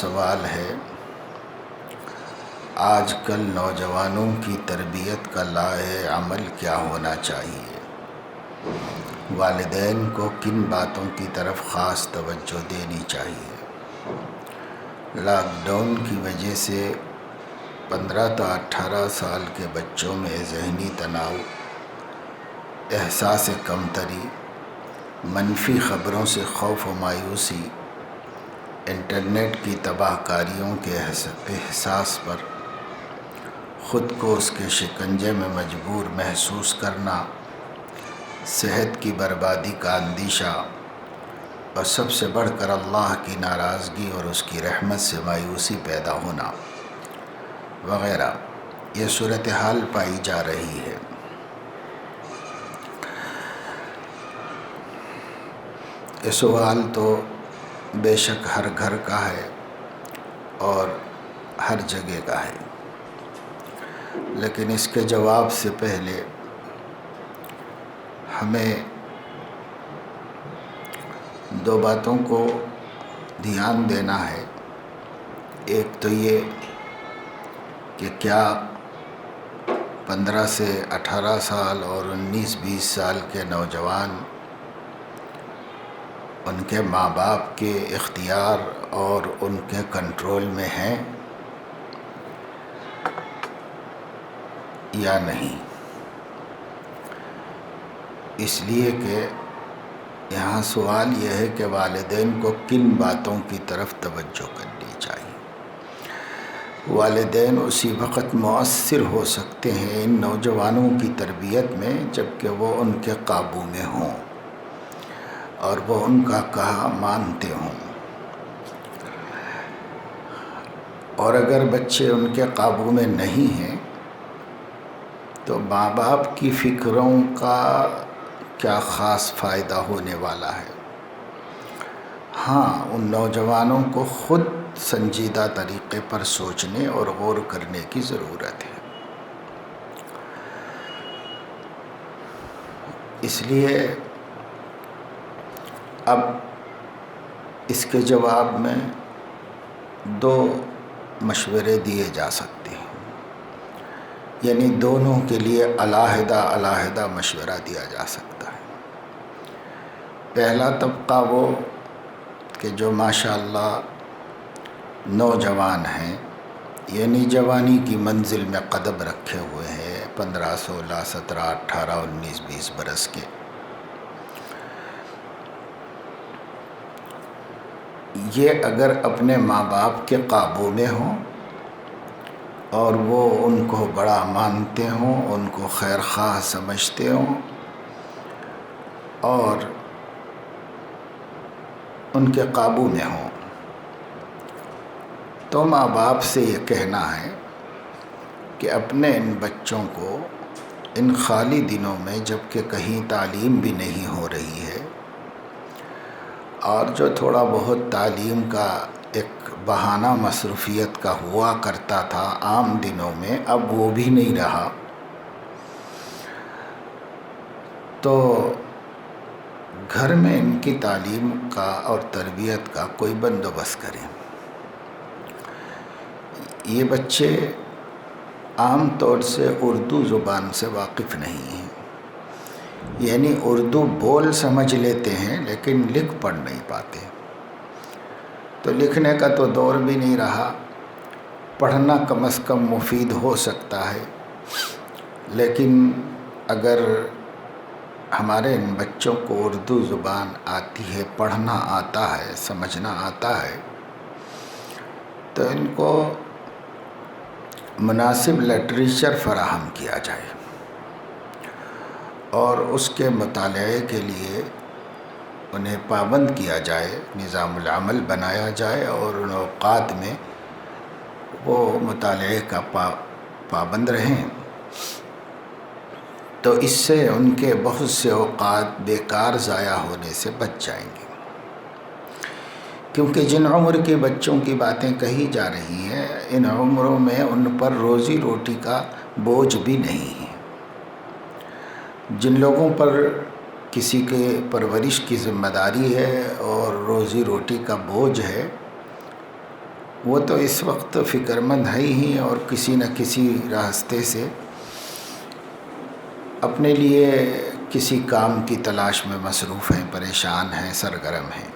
سوال ہے، آج کل نوجوانوں کی تربیت کا لائحہ عمل کیا ہونا چاہیے؟ والدین کو کن باتوں کی طرف خاص توجہ دینی چاہیے؟ لاک ڈاؤن کی وجہ سے 15 تا 18 سال کے بچوں میں ذہنی تناؤ، احساس کمتری، منفی خبروں سے خوف و مایوسی، انٹرنیٹ کی تباہ کاریوں کے احساس پر خود کو اس کے شکنجے میں مجبور محسوس کرنا، صحت کی بربادی کا اندیشہ، اور سب سے بڑھ کر اللہ کی ناراضگی اور اس کی رحمت سے مایوسی پیدا ہونا وغیرہ، یہ صورتحال پائی جا رہی ہے۔ یہ سوال تو بے شک ہر گھر کا ہے اور ہر جگہ کا ہے، لیکن اس کے جواب سے پہلے ہمیں دو باتوں کو دھیان دینا ہے۔ ایک تو یہ کہ کیا 15 سے 18 سال اور 19-20 سال کے نوجوان ان کے ماں باپ کے اختیار اور ان کے کنٹرول میں ہیں یا نہیں؟ اس لیے کہ یہاں سوال یہ ہے کہ والدین کو کن باتوں کی طرف توجہ کرنی چاہیے۔ والدین اسی وقت مؤثر ہو سکتے ہیں ان نوجوانوں کی تربیت میں جبکہ وہ ان کے قابو میں ہوں اور وہ ان کا کہا مانتے ہوں، اور اگر بچے ان کے قابو میں نہیں ہیں تو ماں باپ کی فکروں کا کیا خاص فائدہ ہونے والا ہے؟ ہاں، ان نوجوانوں کو خود سنجیدہ طریقے پر سوچنے اور غور کرنے کی ضرورت ہے۔ اس لیے اب اس کے جواب میں دو مشورے دیے جا سکتے ہیں، یعنی دونوں کے لیے علیحدہ مشورہ دیا جا سکتا ہے۔ پہلا طبقہ وہ کہ جو ماشاءاللہ نوجوان ہیں، یعنی جوانی کی منزل میں قدم رکھے ہوئے ہیں، 15، 16، 17، 18، 19، 20 برس کے، یہ اگر اپنے ماں باپ کے قابو میں ہوں اور وہ ان کو بڑا مانتے ہوں، ان کو خیر خواہ سمجھتے ہوں اور ان کے قابو میں ہوں، تو ماں باپ سے یہ کہنا ہے کہ اپنے ان بچوں کو ان خالی دنوں میں، جب کہ کہیں تعلیم بھی نہیں ہو رہی ہے اور جو تھوڑا بہت تعلیم کا ایک بہانہ مصروفیت کا ہوا کرتا تھا عام دنوں میں، اب وہ بھی نہیں رہا، تو گھر میں ان کی تعلیم کا اور تربیت کا کوئی بندوبست کریں۔ یہ بچے عام طور سے اردو زبان سے واقف نہیں ہیں، یعنی اردو بول سمجھ لیتے ہیں لیکن لکھ پڑھ نہیں پاتے، تو لکھنے کا تو دور بھی نہیں رہا، پڑھنا کم از کم مفید ہو سکتا ہے، لیکن اگر ہمارے ان بچوں کو اردو زبان آتی ہے، پڑھنا آتا ہے، سمجھنا آتا ہے، تو ان کو مناسب لٹریچر فراہم کیا جائے اور اس کے مطالعے کے لیے انہیں پابند کیا جائے، نظام العمل بنایا جائے اور ان اوقات میں وہ مطالعے کا پابند رہیں، تو اس سے ان کے بہت سے اوقات بیکار ضائع ہونے سے بچ جائیں گے، کیونکہ جن عمر کے بچوں کی باتیں کہی جا رہی ہیں، ان عمروں میں ان پر روزی روٹی کا بوجھ بھی نہیں ہے۔ جن لوگوں پر کسی کے پرورش کی ذمہ داری ہے اور روزی روٹی کا بوجھ ہے، وہ تو اس وقت فکر مند ہے ہی اور کسی نہ کسی راستے سے اپنے لیے کسی کام کی تلاش میں مصروف ہیں، پریشان ہیں، سرگرم ہیں۔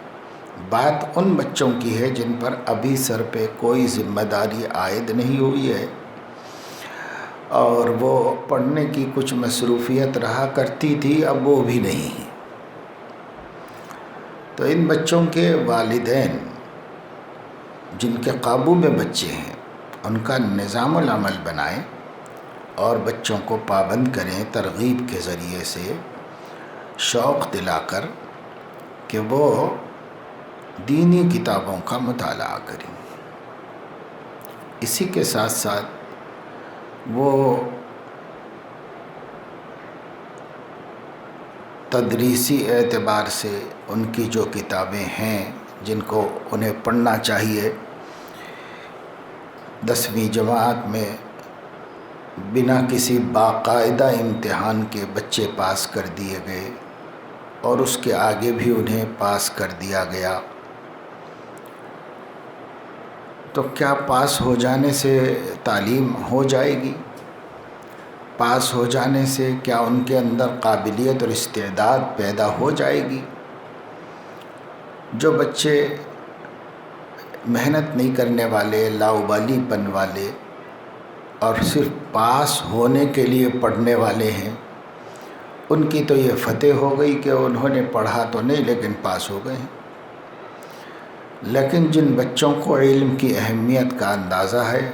بات ان بچوں کی ہے جن پر ابھی سر پہ کوئی ذمہ داری عائد نہیں ہوئی ہے اور وہ پڑھنے کی کچھ مصروفیت رہا کرتی تھی، اب وہ بھی نہیں ہے۔ تو ان بچوں کے والدین جن کے قابو میں بچے ہیں ان کا نظام العمل بنائیں اور بچوں کو پابند کریں ترغیب کے ذریعے سے، شوق دلا کر کہ وہ دینی کتابوں کا مطالعہ کریں۔ اسی کے ساتھ ساتھ وہ تدریسی اعتبار سے ان کی جو کتابیں ہیں جن کو انہیں پڑھنا چاہیے، 10ویں جماعت میں بنا کسی باقاعدہ امتحان کے بچے پاس کر دیے گئے اور اس کے آگے بھی انہیں پاس کر دیا گیا، تو کیا پاس ہو جانے سے تعلیم ہو جائے گی؟ پاس ہو جانے سے کیا ان کے اندر قابلیت اور استعداد پیدا ہو جائے گی؟ جو بچے محنت نہیں کرنے والے، لاؤبالی پن والے اور صرف پاس ہونے کے لیے پڑھنے والے ہیں، ان کی تو یہ فتح ہو گئی کہ انہوں نے پڑھا تو نہیں لیکن پاس ہو گئے ہیں۔ لیکن جن بچوں کو علم کی اہمیت کا اندازہ ہے،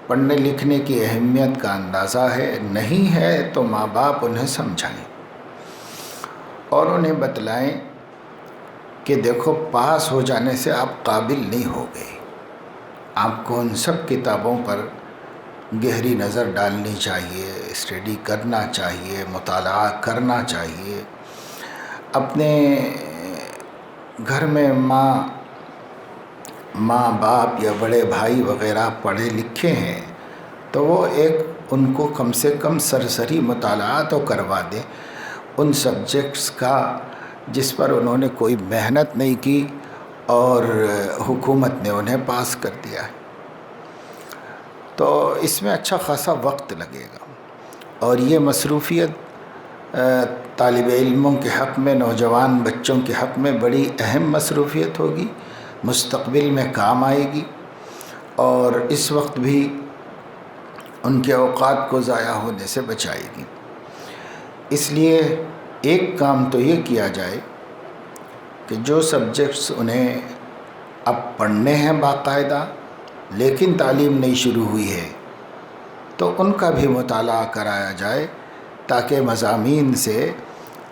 پڑھنے لکھنے کی اہمیت کا اندازہ ہے، نہیں ہے تو ماں باپ انہیں سمجھائیں اور انہیں بتلائیں کہ دیکھو پاس ہو جانے سے آپ قابل نہیں ہو گئے، آپ کو ان سب کتابوں پر گہری نظر ڈالنی چاہیے، اسٹڈی کرنا چاہیے، مطالعہ کرنا چاہیے۔ اپنے گھر میں ماں باپ یا بڑے بھائی وغیرہ پڑھے لکھے ہیں تو وہ ایک ان کو کم سے کم سرسری مطالعہ تو کروا دیں ان سبجیکٹس کا جس پر انہوں نے کوئی محنت نہیں کی اور حکومت نے انہیں پاس کر دیا ہے۔ تو اس میں اچھا خاصا وقت لگے گا اور یہ مصروفیت طالب علموں کے حق میں، نوجوان بچوں کے حق میں بڑی اہم مصروفیت ہوگی، مستقبل میں کام آئے گی اور اس وقت بھی ان کے اوقات کو ضائع ہونے سے بچائے گی۔ اس لیے ایک کام تو یہ کیا جائے کہ جو سبجیکٹس انہیں اب پڑھنے ہیں باقاعدہ لیکن تعلیم نہیں شروع ہوئی ہے تو ان کا بھی مطالعہ کرایا جائے تاکہ مضامین سے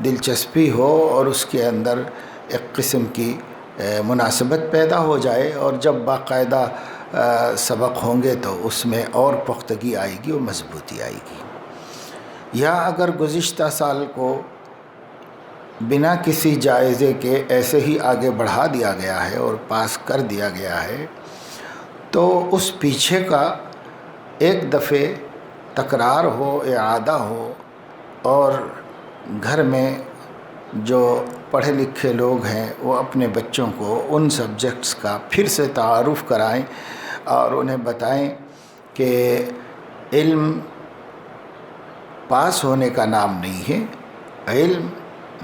دلچسپی ہو اور اس کے اندر ایک قسم کی مناسبت پیدا ہو جائے، اور جب باقاعدہ سبق ہوں گے تو اس میں اور پختگی آئے گی اور مضبوطی آئے گی۔ یا اگر گزشتہ سال کو بنا کسی جائزے کے ایسے ہی آگے بڑھا دیا گیا ہے اور پاس کر دیا گیا ہے تو اس پیچھے کا ایک دفعہ تکرار ہو، اعادہ ہو اور گھر میں جو پڑھے لکھے لوگ ہیں وہ اپنے بچوں کو ان سبجیکٹس کا پھر سے تعارف کرائیں اور انہیں بتائیں کہ علم پاس ہونے کا نام نہیں ہے، علم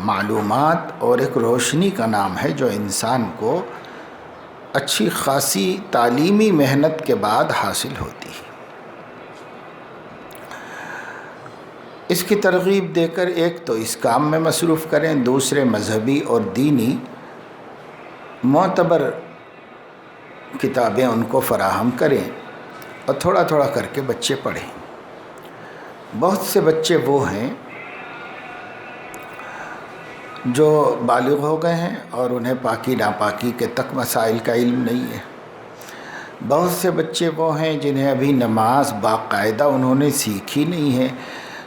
معلومات اور ایک روشنی کا نام ہے جو انسان کو اچھی خاصی تعلیمی محنت کے بعد حاصل ہوتی ہے۔ اس کی ترغیب دے کر ایک تو اس کام میں مصروف کریں، دوسرے مذہبی اور دینی معتبر کتابیں ان کو فراہم کریں اور تھوڑا تھوڑا کر کے بچے پڑھیں۔ بہت سے بچے وہ ہیں جو بالغ ہو گئے ہیں اور انہیں پاکی ناپاکی کے تک مسائل کا علم نہیں ہے۔ بہت سے بچے وہ ہیں جنہیں ابھی نماز باقاعدہ انہوں نے سیکھی نہیں ہے،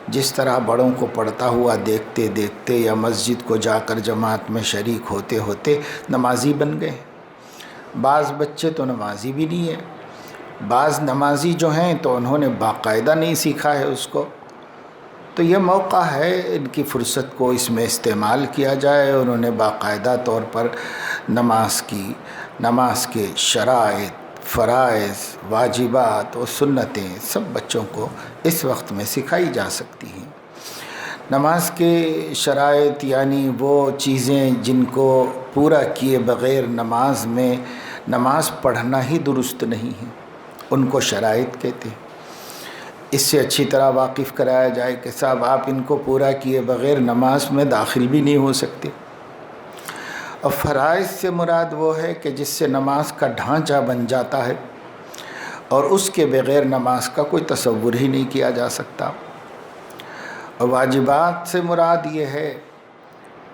جس طرح بڑوں کو پڑھتا ہوا دیکھتے دیکھتے یا مسجد کو جا کر جماعت میں شریک ہوتے ہوتے نمازی بن گئے۔ بعض بچے تو نمازی بھی نہیں ہیں، بعض نمازی جو ہیں تو انہوں نے باقاعدہ نہیں سیکھا ہے اس کو۔ تو یہ موقع ہے ان کی فرصت کو اس میں استعمال کیا جائے اور انہیں باقاعدہ طور پر نماز کے شرائط، فرائض، واجبات و سنتیں سب بچوں کو اس وقت میں سکھائی جا سکتی ہیں۔ نماز کے شرائط یعنی وہ چیزیں جن کو پورا کیے بغیر نماز پڑھنا ہی درست نہیں ہے، ان کو شرائط کہتے ہیں۔ اس سے اچھی طرح واقف کرایا جائے کہ صاحب آپ ان کو پورا کیے بغیر نماز میں داخل بھی نہیں ہو سکتے۔ اور فرائض سے مراد وہ ہے کہ جس سے نماز کا ڈھانچہ بن جاتا ہے اور اس کے بغیر نماز کا کوئی تصور ہی نہیں کیا جا سکتا۔ اور واجبات سے مراد یہ ہے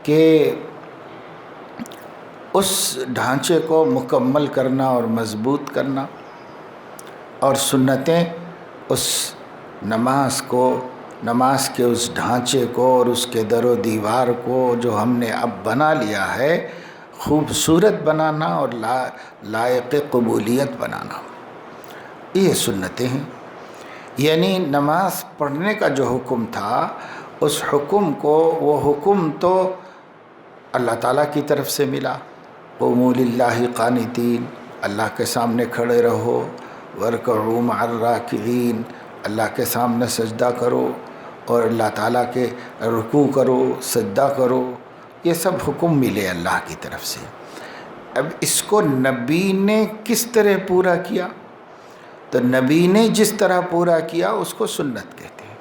کہ اس ڈھانچے کو مکمل کرنا اور مضبوط کرنا، اور سنتیں اس نماز کے اس ڈھانچے کو اور اس کے در و دیوار کو جو ہم نے اب بنا لیا ہے خوبصورت بنانا اور لائق قبولیت بنانا، یہ سنتیں ہیں۔ یعنی نماز پڑھنے کا جو حکم تھا اس حکم کو، وہ حکم تو اللہ تعالیٰ کی طرف سے ملا، قوموا للہ قانتین، اللہ کے سامنے کھڑے رہو، وارکعوا مع الراکعین، اللہ کے سامنے سجدہ کرو اور اللہ تعالیٰ کے رکوع کرو، سجدہ کرو، یہ سب حکم ملے اللہ کی طرف سے۔ اب اس کو نبی نے کس طرح پورا کیا؟ تو نبی نے جس طرح پورا کیا اس کو سنت کہتے ہیں۔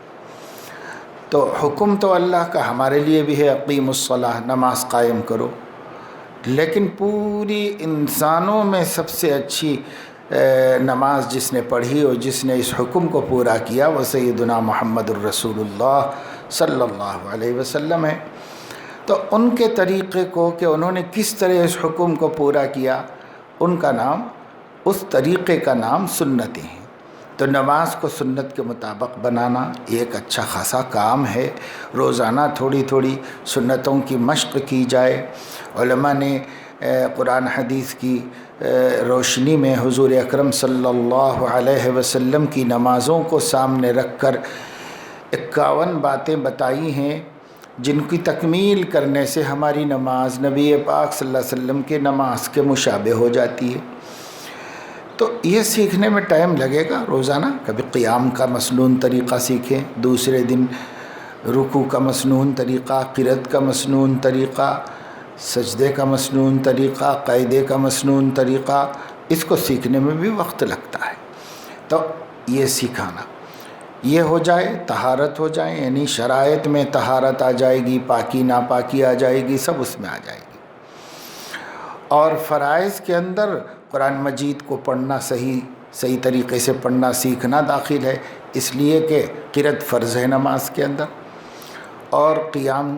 تو حکم تو اللہ کا ہمارے لیے بھی ہے، اقیموا الصلاۃ، نماز قائم کرو، لیکن پوری انسانوں میں سب سے اچھی نماز جس نے پڑھی اور جس نے اس حکم کو پورا کیا وہ سیدنا محمد الرسول اللہ صلی اللہ علیہ وسلم ہے۔ تو ان کے طریقے کو کہ انہوں نے کس طرح اس حکم کو پورا کیا، اس طریقے کا نام سنتیں ہیں۔ تو نماز کو سنت کے مطابق بنانا یہ ایک اچھا خاصا کام ہے۔ روزانہ تھوڑی تھوڑی سنتوں کی مشق کی جائے۔ علماء نے قرآن حدیث کی روشنی میں حضور اکرم صلی اللہ علیہ وسلم کی نمازوں کو سامنے رکھ کر 51 باتیں بتائی ہیں جن کی تکمیل کرنے سے ہماری نماز نبی پاک صلی اللہ علیہ وسلم کے نماز کے مشابہ ہو جاتی ہے۔ تو یہ سیکھنے میں ٹائم لگے گا۔ روزانہ کبھی قیام کا مسنون طریقہ سیکھیں، دوسرے دن رکوع کا مسنون طریقہ، قرات کا مسنون طریقہ، سجدے کا مسنون طریقہ، قاعدے کا مسنون طریقہ، اس کو سیکھنے میں بھی وقت لگتا ہے۔ تو یہ سکھانا، یہ ہو جائے، طہارت ہو جائے، یعنی شرائط میں طہارت آ جائے گی، پاکی ناپاکی آ جائے گی، سب اس میں آ جائے گی۔ اور فرائض کے اندر قرآن مجید کو پڑھنا، صحیح طریقے سے پڑھنا سیکھنا داخل ہے، اس لیے کہ قرات فرض ہے نماز کے اندر، اور قیام،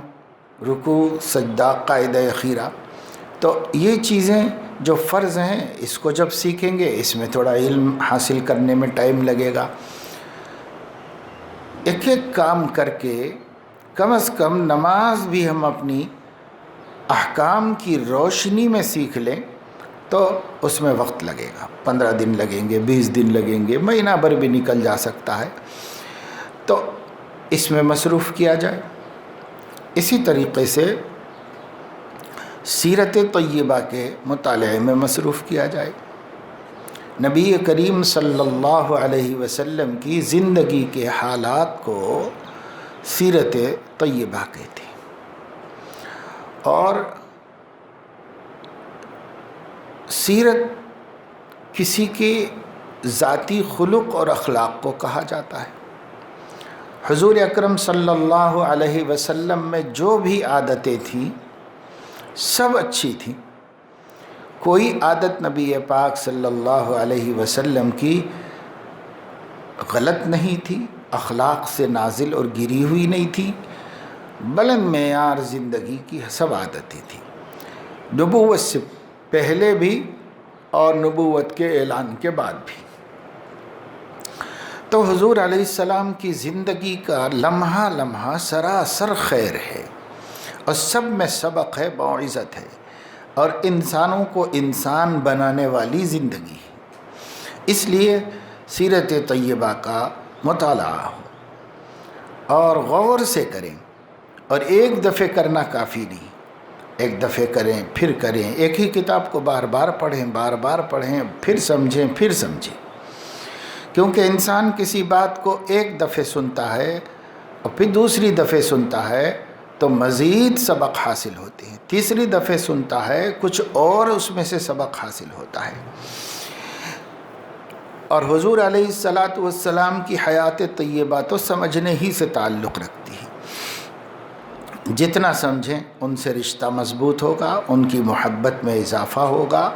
رکوع، سجدہ، قاعدہ خیرہ۔ تو یہ چیزیں جو فرض ہیں اس کو جب سیکھیں گے اس میں تھوڑا علم حاصل کرنے میں ٹائم لگے گا۔ ایک ایک کام کر کے کم از کم نماز بھی ہم اپنی احکام کی روشنی میں سیکھ لیں تو اس میں وقت لگے گا، 15 دن لگیں گے، 20 دن لگیں گے، مہینہ بھر بھی نکل جا سکتا ہے۔ تو اس میں مصروف کیا جائے۔ اسی طریقے سے سیرت طیبہ کے مطالعے میں مصروف کیا جائے۔ نبی کریم صلی اللہ علیہ وسلم کی زندگی کے حالات کو سیرت طیبہ کہتے ہیں، اور سیرت کسی کے ذاتی خلق اور اخلاق کو کہا جاتا ہے۔ حضور اکرم صلی اللہ علیہ وسلم میں جو بھی عادتیں تھیں سب اچھی تھیں، کوئی عادت نبی پاک صلی اللہ علیہ وسلم کی غلط نہیں تھی، اخلاق سے نازل اور گری ہوئی نہیں تھی، بلند معیار زندگی کی سب عادتیں تھیں، نبوت سے پہلے بھی اور نبوت کے اعلان کے بعد بھی۔ تو حضور علیہ السلام کی زندگی کا لمحہ لمحہ سراسر خیر ہے، اور سب میں سبق ہے، موعظت ہے، اور انسانوں کو انسان بنانے والی زندگی ہے۔ اس لیے سیرت طیبہ کا مطالعہ ہو اور غور سے کریں، اور ایک دفعہ کرنا کافی نہیں، ایک دفعے کریں پھر کریں، ایک ہی کتاب کو بار بار پڑھیں، پھر سمجھیں، کیونکہ انسان کسی بات کو ایک دفعے سنتا ہے اور پھر دوسری دفعے سنتا ہے تو مزید سبق حاصل ہوتے ہیں، تیسری دفعے سنتا ہے کچھ اور اس میں سے سبق حاصل ہوتا ہے۔ اور حضور علیہ السلام کی حیات طیبہ تو سمجھنے ہی سے تعلق رکھتی ہے، جتنا سمجھیں ان سے رشتہ مضبوط ہوگا، ان کی محبت میں اضافہ ہوگا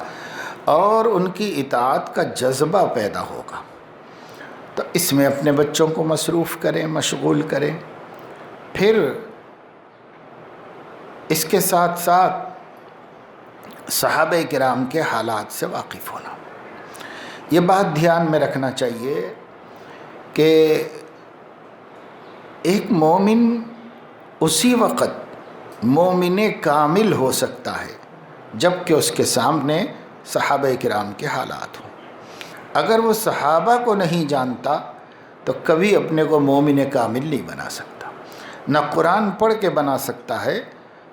اور ان کی اطاعت کا جذبہ پیدا ہوگا۔ تو اس میں اپنے بچوں کو مصروف کریں، مشغول کریں، پھر اس کے ساتھ ساتھ صحابہ کرام کے حالات سے واقف ہونا۔ یہ بات دھیان میں رکھنا چاہیے کہ ایک مومن اسی وقت مومن کامل ہو سکتا ہے جب کہ اس کے سامنے صحابہ کرام کے حالات ہوں۔ اگر وہ صحابہ کو نہیں جانتا تو کبھی اپنے کو مومن کامل نہیں بنا سکتا، نہ قرآن پڑھ کے بنا سکتا ہے،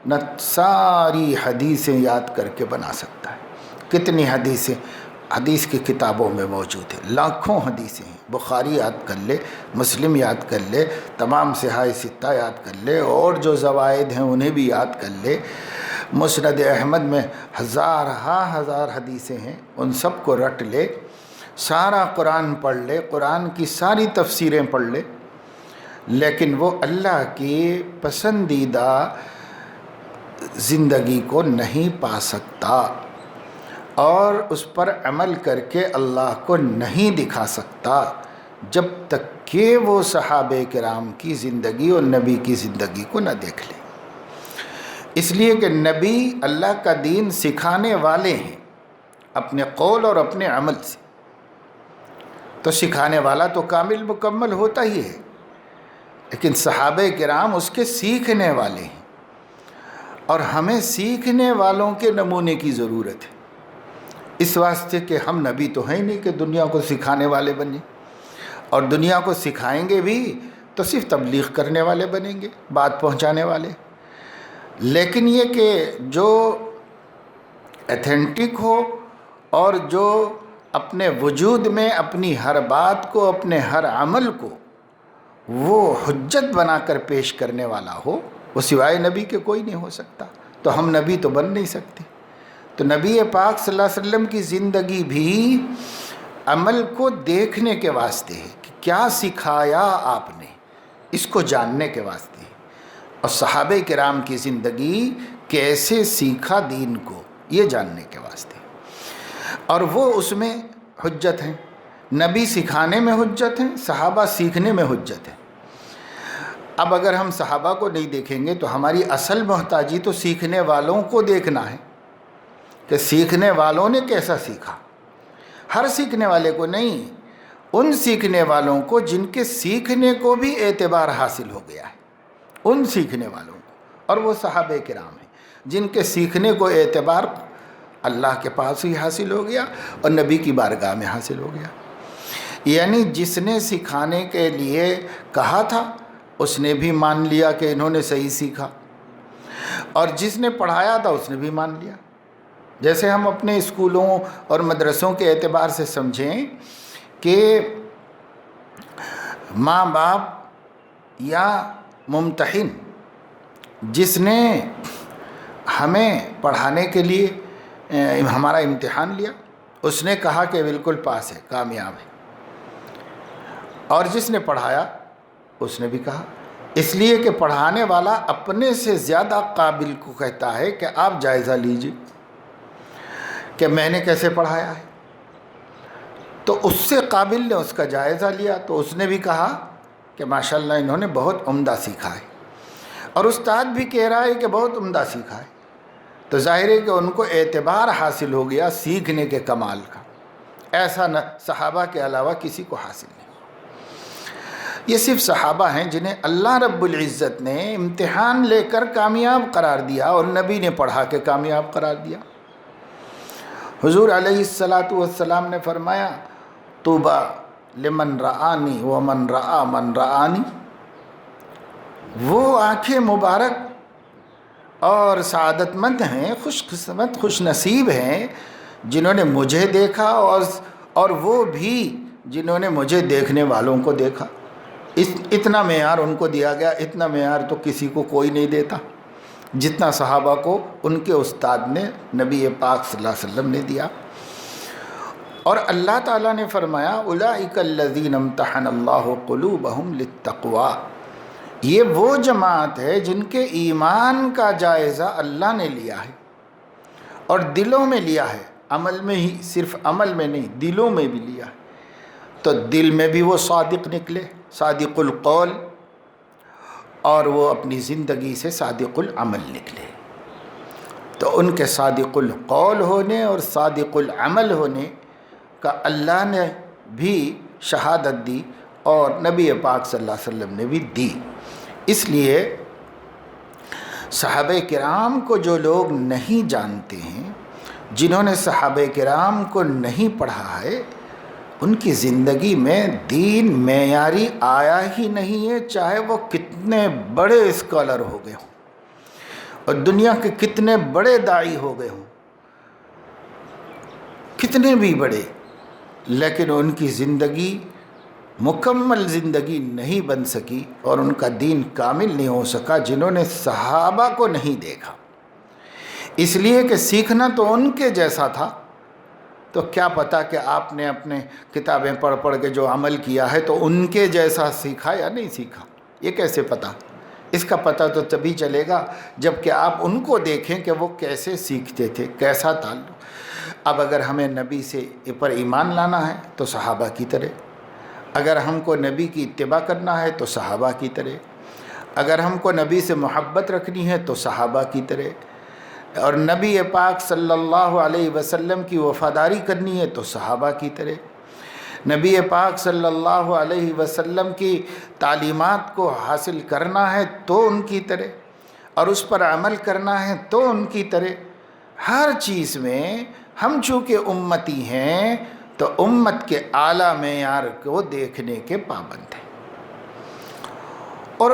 نہ ساری حدیثیں یاد کر کے بنا سکتا ہے۔ کتنی حدیثیں حدیث کی کتابوں میں موجود ہیں، لاکھوں حدیثیں ہیں، بخاری یاد کر لے، مسلم یاد کر لے، تمام صحاح ستہ یاد کر لے، اور جو زوائد ہیں انہیں بھی یاد کر لے، مسند احمد میں ہزار حدیثیں ہیں، ان سب کو رٹ لے، سارا قرآن پڑھ لے، قرآن کی ساری تفسیریں پڑھ لے، لیکن وہ اللہ کی پسندیدہ زندگی کو نہیں پا سکتا اور اس پر عمل کر کے اللہ کو نہیں دکھا سکتا جب تک کہ وہ صحابہ کرام کی زندگی اور نبی کی زندگی کو نہ دیکھ لے۔ اس لیے کہ نبی اللہ کا دین سکھانے والے ہیں اپنے قول اور اپنے عمل سے، تو سکھانے والا تو کامل مکمل ہوتا ہی ہے، لیکن صحابہ کرام اس کے سیکھنے والے ہیں، اور ہمیں سیکھنے والوں کے نمونے کی ضرورت ہے، اس واسطے کہ ہم نبی تو ہیں نہیں کہ دنیا کو سکھانے والے بنیں، اور دنیا کو سکھائیں گے بھی تو صرف تبلیغ کرنے والے بنیں گے، بات پہنچانے والے۔ لیکن یہ کہ جو ایتھینٹک ہو اور جو اپنے وجود میں اپنی ہر بات کو، اپنے ہر عمل کو وہ حجت بنا کر پیش کرنے والا ہو، وہ سوائے نبی کے کوئی نہیں ہو سکتا، تو ہم نبی تو بن نہیں سکتے۔ تو نبی پاک صلی اللہ علیہ وسلم کی زندگی بھی عمل کو دیکھنے کے واسطے ہے کہ کیا سکھایا آپ نے، اس کو جاننے کے واسطے ہے، اور صحابہ کرام کی زندگی کیسے سیکھا دین کو، یہ جاننے کے واسطے، اور وہ اس میں حجت ہیں۔ نبی سکھانے میں حجت ہیں، صحابہ سیکھنے میں حجت ہیں۔ اب اگر ہم صحابہ کو نہیں دیکھیں گے تو ہماری اصل محتاجی تو سیکھنے والوں کو دیکھنا ہے کہ سیکھنے والوں نے کیسا سیکھا، ہر سیکھنے والے کو نہیں، ان سیکھنے والوں کو جن کے سیکھنے کو بھی اعتبار حاصل ہو گیا ہے، ان سیکھنے والوں کو، اور وہ صحابہ کرام ہیں جن کے سیکھنے کو اعتبار اللہ کے پاس ہی حاصل ہو گیا اور نبی کی بارگاہ میں حاصل ہو گیا۔ یعنی جس نے سکھانے کے لیے کہا تھا اس نے بھی مان لیا کہ انہوں نے صحیح سیکھا، اور جس نے پڑھایا تھا اس نے بھی مان لیا۔ جیسے ہم اپنے اسکولوں اور مدرسوں کے اعتبار سے سمجھیں کہ ماں باپ یا ممتحن جس نے ہمیں پڑھانے کے لیے ہمارا امتحان لیا، اس نے کہا کہ بالکل پاس ہے، کامیاب ہے، اور جس نے پڑھایا اس نے بھی کہا، اس لیے کہ پڑھانے والا اپنے سے زیادہ قابل کو کہتا ہے کہ آپ جائزہ لیجیے کہ میں نے کیسے پڑھایا ہے، تو اس سے قابل نے اس کا جائزہ لیا تو اس نے بھی کہا کہ ماشاءاللہ انہوں نے بہت عمدہ سیکھا ہے، اور استاد بھی کہہ رہا ہے کہ بہت عمدہ سیکھا ہے، تو ظاہر ہے کہ ان کو اعتبار حاصل ہو گیا سیکھنے کے کمال کا، ایسا نہ صحابہ کے علاوہ کسی کو حاصل نہیں۔ یہ صرف صحابہ ہیں جنہیں اللہ رب العزت نے امتحان لے کر کامیاب قرار دیا، اور نبی نے پڑھا کے کامیاب قرار دیا۔ حضور علیہ السلام نے فرمایا طوبی لمن رآنی ومن رآ من رآنی، وہ آنکھیں مبارک اور سعادت مند ہیں، خوش قسمت، خوش نصیب ہیں جنہوں نے مجھے دیکھا اور وہ بھی جنہوں نے مجھے دیکھنے والوں کو دیکھا۔ اتنا معیار ان کو دیا گیا، اتنا معیار تو کسی کو کوئی نہیں دیتا جتنا صحابہ کو ان کے استاد نے، نبی پاک صلی اللہ علیہ وسلم نے دیا۔ اور اللہ تعالیٰ نے فرمایا اولئک الذین امتحن اللہ قلوبہم للتقوی، یہ وہ جماعت ہے جن کے ایمان کا جائزہ اللہ نے لیا ہے اور دلوں میں لیا ہے، عمل میں ہی، صرف عمل میں نہیں، دلوں میں بھی لیا ہے۔ تو دل میں بھی وہ صادق نکلے، صادق القول، اور وہ اپنی زندگی سے صادق العمل نکلے۔ تو ان کے صادق القول ہونے اور صادق العمل ہونے کا اللہ نے بھی شہادت دی اور نبی پاک صلی اللہ علیہ وسلم نے بھی دی۔ اس لیے صحابہ کرام کو جو لوگ نہیں جانتے ہیں، جنہوں نے صحابہ کرام کو نہیں پڑھا ہے، ان کی زندگی میں دین معیاری آیا ہی نہیں ہے، چاہے وہ کتنے بڑے اسکالر ہو گئے ہوں اور دنیا کے کتنے بڑے داعی ہو گئے ہوں، کتنے بھی بڑے، لیکن ان کی زندگی مکمل زندگی نہیں بن سکی اور ان کا دین کامل نہیں ہو سکا جنہوں نے صحابہ کو نہیں دیکھا۔ اس لیے کہ سیکھنا تو ان کے جیسا تھا، تو کیا پتہ کہ آپ نے اپنے کتابیں پڑھ پڑھ کے جو عمل کیا ہے تو ان کے جیسا سیکھا یا نہیں سیکھا، یہ کیسے پتہ؟ اس کا پتہ تو تبھی چلے گا جب کہ آپ ان کو دیکھیں کہ وہ کیسے سیکھتے تھے، کیسا تعلق۔ اب اگر ہمیں نبی سے پر ایمان لانا ہے تو صحابہ کی طرح، اگر ہم کو نبی کی اتباع کرنا ہے تو صحابہ کی طرح، اگر ہم کو نبی سے محبت رکھنی ہے تو صحابہ کی طرح، اور نبی پاک صلی اللہ علیہ وسلم کی وفاداری کرنی ہے تو صحابہ کی طرح، نبی پاک صلی اللہ علیہ وسلم کی تعلیمات کو حاصل کرنا ہے تو ان کی طرح، اور اس پر عمل کرنا ہے تو ان کی طرح۔ ہر چیز میں ہم چونکہ امتی ہیں تو امت کے اعلیٰ معیار کو دیکھنے کے پابند ہیں، اور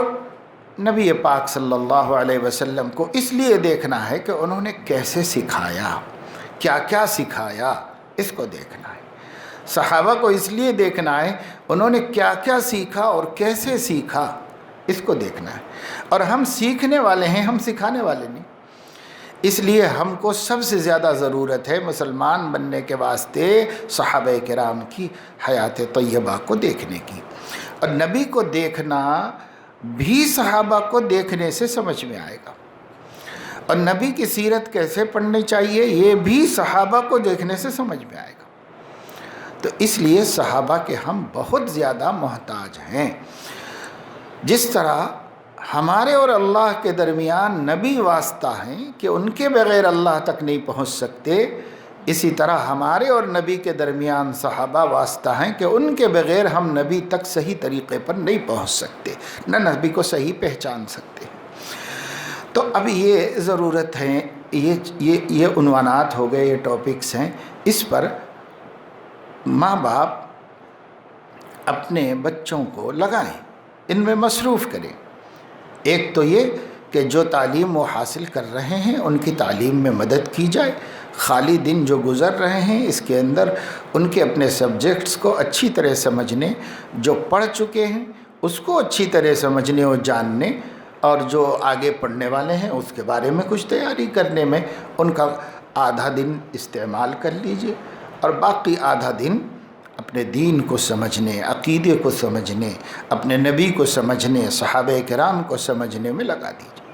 نبی پاک صلی اللہ علیہ وسلم کو اس لیے دیکھنا ہے کہ انہوں نے کیسے سکھایا، کیا کیا سکھایا، اس کو دیکھنا ہے۔ صحابہ کو اس لیے دیکھنا ہے انہوں نے کیا کیا سیکھا اور کیسے سیکھا، اس کو دیکھنا ہے۔ اور ہم سیکھنے والے ہیں، ہم سکھانے والے نہیں۔ اس لیے ہم کو سب سے زیادہ ضرورت ہے مسلمان بننے کے واسطے صحابہ کرام کی حیات طیبہ کو دیکھنے کی، اور نبی کو دیکھنا بھی صحابہ کو دیکھنے سے سمجھ میں آئے گا، اور نبی کی سیرت کیسے پڑھنی چاہیے یہ بھی صحابہ کو دیکھنے سے سمجھ میں آئے گا۔ تو اس لیے صحابہ کے ہم بہت زیادہ محتاج ہیں۔ جس طرح ہمارے اور اللہ کے درمیان نبی واسطہ ہیں کہ ان کے بغیر اللہ تک نہیں پہنچ سکتے، اسی طرح ہمارے اور نبی کے درمیان صحابہ واسطہ ہیں کہ ان کے بغیر ہم نبی تک صحیح طریقے پر نہیں پہنچ سکتے، نہ نبی کو صحیح پہچان سکتے۔ تو اب یہ ضرورت ہے، یہ عنوانات ہو گئے، یہ ٹاپکس ہیں، اس پر ماں باپ اپنے بچوں کو لگائیں، ان میں مصروف کریں۔ ایک تو یہ کہ جو تعلیم وہ حاصل کر رہے ہیں ان کی تعلیم میں مدد کی جائے، خالی دن جو گزر رہے ہیں اس کے اندر ان کے اپنے سبجیکٹس کو اچھی طرح سمجھنے، جو پڑھ چکے ہیں اس کو اچھی طرح سمجھنے اور جاننے، اور جو آگے پڑھنے والے ہیں اس کے بارے میں کچھ تیاری کرنے میں ان کا آدھا دن استعمال کر لیجئے، اور باقی آدھا دن اپنے دین کو سمجھنے، عقیدے کو سمجھنے، اپنے نبی کو سمجھنے، صحابہ کرام کو سمجھنے میں لگا دیجیے۔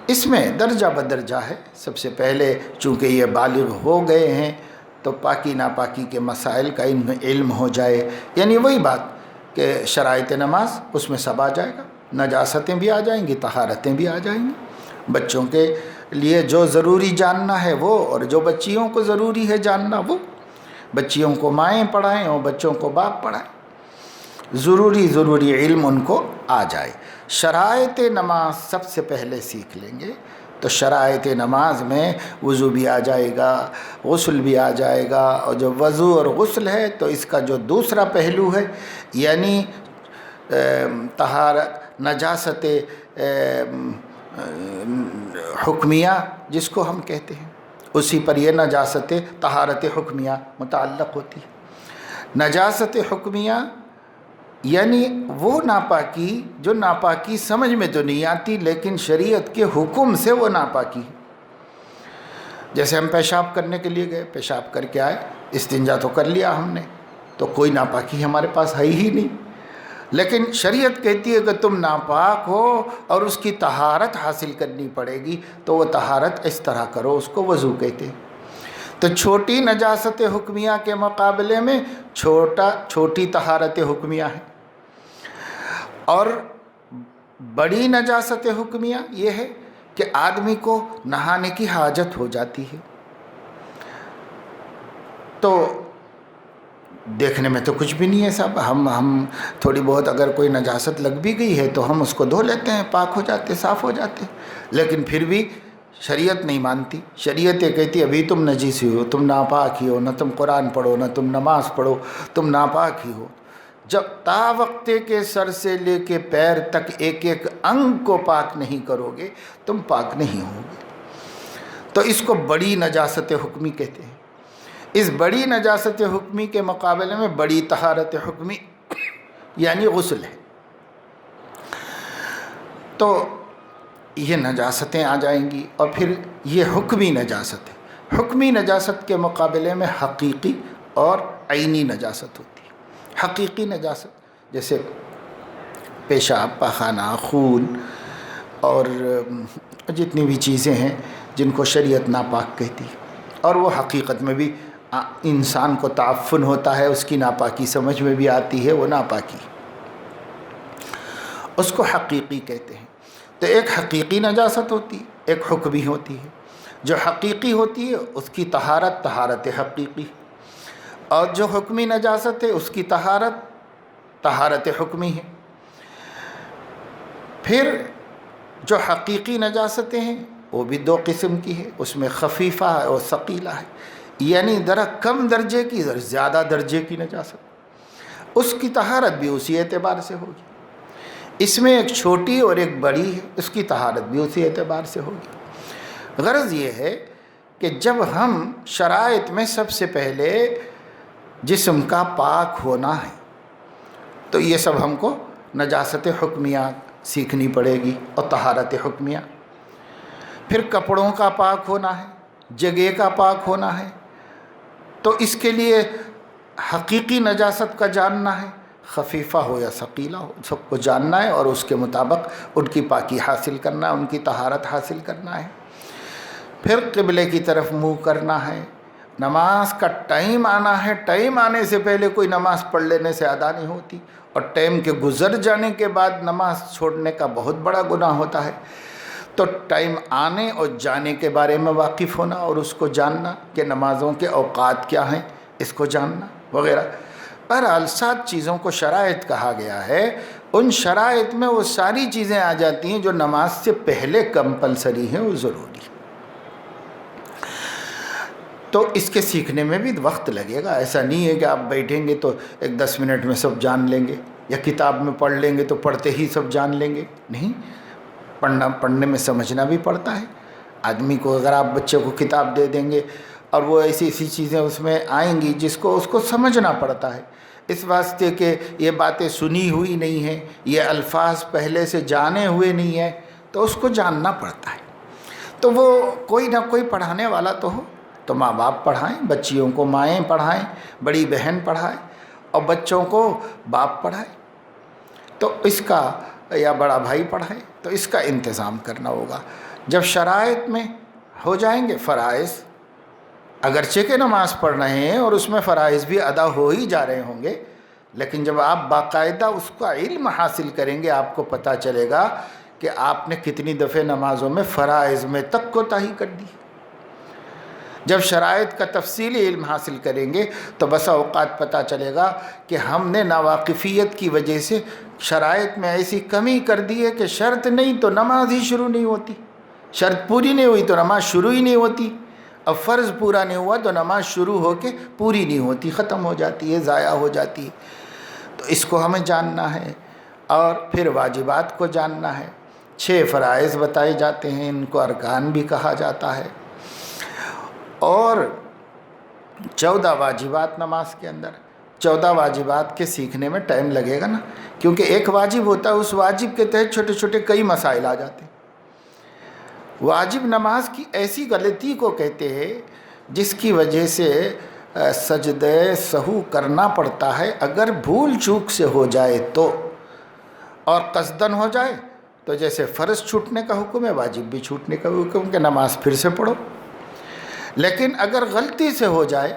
اس میں درجہ بدرجہ ہے۔ سب سے پہلے چونکہ یہ بالغ ہو گئے ہیں تو پاکی ناپاکی کے مسائل کا علم ہو جائے، یعنی وہی بات کہ شرائط نماز اس میں سب آ جائے گا، نجاستیں بھی آ جائیں گی، طہارتیں بھی آ جائیں گی۔ بچوں کے لیے جو ضروری جاننا ہے وہ، اور جو بچیوں کو ضروری ہے جاننا وہ، بچیوں کو مائیں پڑھائیں اور بچوں کو باپ پڑھائیں، ضروری علم ان کو آ جائے۔ شرائط نماز سب سے پہلے سیکھ لیں گے تو شرائط نماز میں وضو بھی آ جائے گا، غسل بھی آ جائے گا، اور جو وضو اور غسل ہے تو اس کا جو دوسرا پہلو ہے یعنی طہارت، نجاست حکمیہ جس کو ہم کہتے ہیں، اسی پر یہ نجاست طہارت حکمیہ متعلق ہوتی ہے۔ نجاست حکمیہ یعنی وہ ناپاکی جو ناپاکی سمجھ میں تو نہیں آتی لیکن شریعت کے حکم سے وہ ناپاکی ہے۔ جیسے ہم پیشاب کرنے کے لیے گئے، پیشاب کر کے آئے، استنجا تو کر لیا ہم نے، تو کوئی ناپاکی ہمارے پاس ہے ہی نہیں، لیکن شریعت کہتی ہے کہ تم ناپاک ہو اور اس کی طہارت حاصل کرنی پڑے گی، تو وہ طہارت اس طرح کرو، اس کو وضو کہتے ہیں۔ تو چھوٹی نجاست حکمیہ کے مقابلے میں چھوٹی طہارت حکمیہ ہے، اور بڑی نجاست حکمیہ یہ ہے کہ آدمی کو نہانے کی حاجت ہو جاتی ہے، تو دیکھنے میں تو کچھ بھی نہیں ہے صاحب، ہم تھوڑی بہت اگر کوئی نجاست لگ بھی گئی ہے تو ہم اس کو دھو لیتے ہیں، پاک ہو جاتے، صاف ہو جاتے، لیکن پھر بھی شریعت نہیں مانتی۔ شریعت یہ کہتی ابھی تم نجیس ہی ہو، تم ناپاک ہی ہو، نہ تم قرآن پڑھو، نہ تم نماز پڑھو، تم ناپاک ہی ہو۔ جب تا وقتے کے سر سے لے کے پیر تک ایک ایک انگ کو پاک نہیں کرو گے تم پاک نہیں ہوگے، تو اس کو بڑی نجاست حکمی کہتے ہیں۔ اس بڑی نجاست حکمی کے مقابلے میں بڑی طہارت حکمی یعنی غسل ہے، تو یہ نجاستیں آ جائیں گی، اور پھر یہ حکمی نجاست ہے۔ حکمی نجاست کے مقابلے میں حقیقی اور عینی نجاست ہوتی ہے۔ حقیقی نجاست جیسے پیشاب، پاخانہ، خون اور جتنی بھی چیزیں ہیں جن کو شریعت ناپاک کہتی ہے، اور وہ حقیقت میں بھی انسان کو تعفن ہوتا ہے، اس کی ناپاکی سمجھ میں بھی آتی ہے، وہ ناپاکی، اس کو حقیقی کہتے ہیں۔ تو ایک حقیقی نجاست ہوتی ہے، ایک حکمی ہوتی ہے۔ جو حقیقی ہوتی ہے اس کی طہارت حقیقی، اور جو حکمی نجاست ہے اس کی طہارت حکمی ہے۔ پھر جو حقیقی نجاستیں ہیں وہ بھی دو قسم کی ہے، اس میں خفیفہ ہے اور ثقیلہ ہے، یعنی ذرا کم درجے کی، زیادہ درجے کی نجاست، اس کی طہارت بھی اسی اعتبار سے ہوگی۔ اس میں ایک چھوٹی اور ایک بڑی ہے، اس کی طہارت بھی اسی اعتبار سے ہوگی۔ غرض یہ ہے کہ جب ہم شرائط میں سب سے پہلے جسم کا پاک ہونا ہے تو یہ سب ہم کو نجاست حکمیہ سیکھنی پڑے گی اور طہارت حکمیہ۔ پھر کپڑوں کا پاک ہونا ہے، جگہ کا پاک ہونا ہے، تو اس کے لیے حقیقی نجاست کا جاننا ہے، خفیفہ ہو یا ثقیلہ ہو، سب کو جاننا ہے اور اس کے مطابق ان کی پاکی حاصل کرنا ہے، ان کی طہارت حاصل کرنا ہے۔ پھر قبلے کی طرف منہ کرنا ہے، نماز کا ٹائم آنا ہے، ٹائم آنے سے پہلے کوئی نماز پڑھ لینے سے ادا نہیں ہوتی، اور ٹائم کے گزر جانے کے بعد نماز چھوڑنے کا بہت بڑا گناہ ہوتا ہے۔ تو ٹائم آنے اور جانے کے بارے میں واقف ہونا اور اس کو جاننا کہ نمازوں کے اوقات کیا ہیں، اس کو جاننا وغیرہ۔ بہرحال 7 چیزوں کو شرائط کہا گیا ہے، ان شرائط میں وہ ساری چیزیں آ جاتی ہیں جو نماز سے پہلے کمپلسری ہیں، وہ ضروری ہیں۔ تو اس کے سیکھنے میں بھی وقت لگے گا، ایسا نہیں ہے کہ آپ بیٹھیں گے تو 10 منٹ میں سب جان لیں گے، یا کتاب میں پڑھ لیں گے تو پڑھتے ہی سب جان لیں گے، نہیں، پڑھنے میں سمجھنا بھی پڑتا ہے۔ آدمی کو اگر آپ بچے کو کتاب دے دیں گے اور وہ ایسی چیزیں اس میں آئیں گی جس کو اس کو سمجھنا پڑتا ہے، اس واسطے کہ یہ باتیں سنی ہوئی نہیں ہیں، یہ الفاظ پہلے سے جانے ہوئے نہیں ہیں، تو اس کو جاننا پڑتا ہے۔ تو وہ کوئی نہ کوئی پڑھانے والا تو ہو، تو ماں باپ پڑھائیں، بچیوں کو مائیں پڑھائیں، بڑی بہن پڑھائیں، اور بچوں کو باپ پڑھائیں، تو اس کا، یا بڑا بھائی پڑھائے، تو اس کا انتظام کرنا ہوگا۔ جب شرائط میں ہو جائیں گے فرائض، اگرچہ کہ نماز پڑھ رہے ہیں اور اس میں فرائض بھی ادا ہو ہی جا رہے ہوں گے، لیکن جب آپ باقاعدہ اس کا علم حاصل کریں گے آپ کو پتہ چلے گا کہ آپ نے کتنی دفعہ نمازوں میں فرائض میں تک کوتاہی کر دی۔ جب شرائط کا تفصیلی علم حاصل کریں گے تو بسا اوقات پتہ چلے گا کہ ہم نے ناواقفیت کی وجہ سے شرائط میں ایسی کمی کر دی ہے کہ شرط نہیں تو نماز ہی شروع نہیں ہوتی، شرط پوری نہیں ہوئی تو نماز شروع ہی نہیں ہوتی، اب فرض پورا نہیں ہوا تو نماز شروع ہو کے پوری نہیں ہوتی، ختم ہو جاتی ہے، ضائع ہو جاتی ہے۔ تو اس کو ہمیں جاننا ہے، اور پھر واجبات کو جاننا ہے 6 فرائض بتائے جاتے ہیں، ان کو ارکان بھی کہا جاتا ہے، اور 14 واجبات نماز کے اندر۔ 14 واجبات کے سیکھنے میں ٹائم لگے گا نا، کیونکہ ایک واجب ہوتا ہے، اس واجب کے تحت چھوٹے چھوٹے کئی مسائل آ جاتے ہیں۔ واجب نماز کی ایسی غلطی کو کہتے ہیں جس کی وجہ سے سجدہ سہو کرنا پڑتا ہے، اگر بھول چوک سے ہو جائے تو، اور قصدن ہو جائے تو جیسے فرض چھوٹنے کا حکم ہے، واجب بھی چھوٹنے کا حکم کہ نماز پھر سے پڑھو۔ لیکن اگر غلطی سے ہو جائے،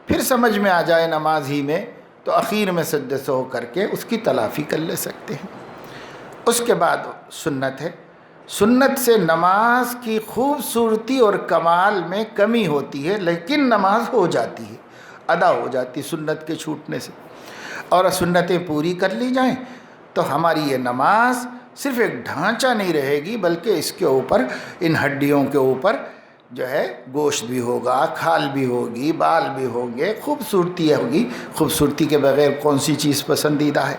پھر سمجھ میں آ جائے نماز ہی میں، تو اخیر میں سجدہ سہو کر کے اس کی تلافی کر لے سکتے ہیں۔ اس کے بعد سنت ہے، سنت سے نماز کی خوبصورتی اور کمال میں کمی ہوتی ہے، لیکن نماز ہو جاتی ہے، ادا ہو جاتی سنت کے چھوٹنے سے، اور سنتیں پوری کر لی جائیں تو ہماری یہ نماز صرف ایک ڈھانچہ نہیں رہے گی، بلکہ اس کے اوپر، ان ہڈیوں کے اوپر جو ہے گوشت بھی ہوگا، کھال بھی ہوگی، بال بھی ہوں گے، خوبصورتی ہوگی۔ خوبصورتی کے بغیر کون سی چیز پسندیدہ ہے؟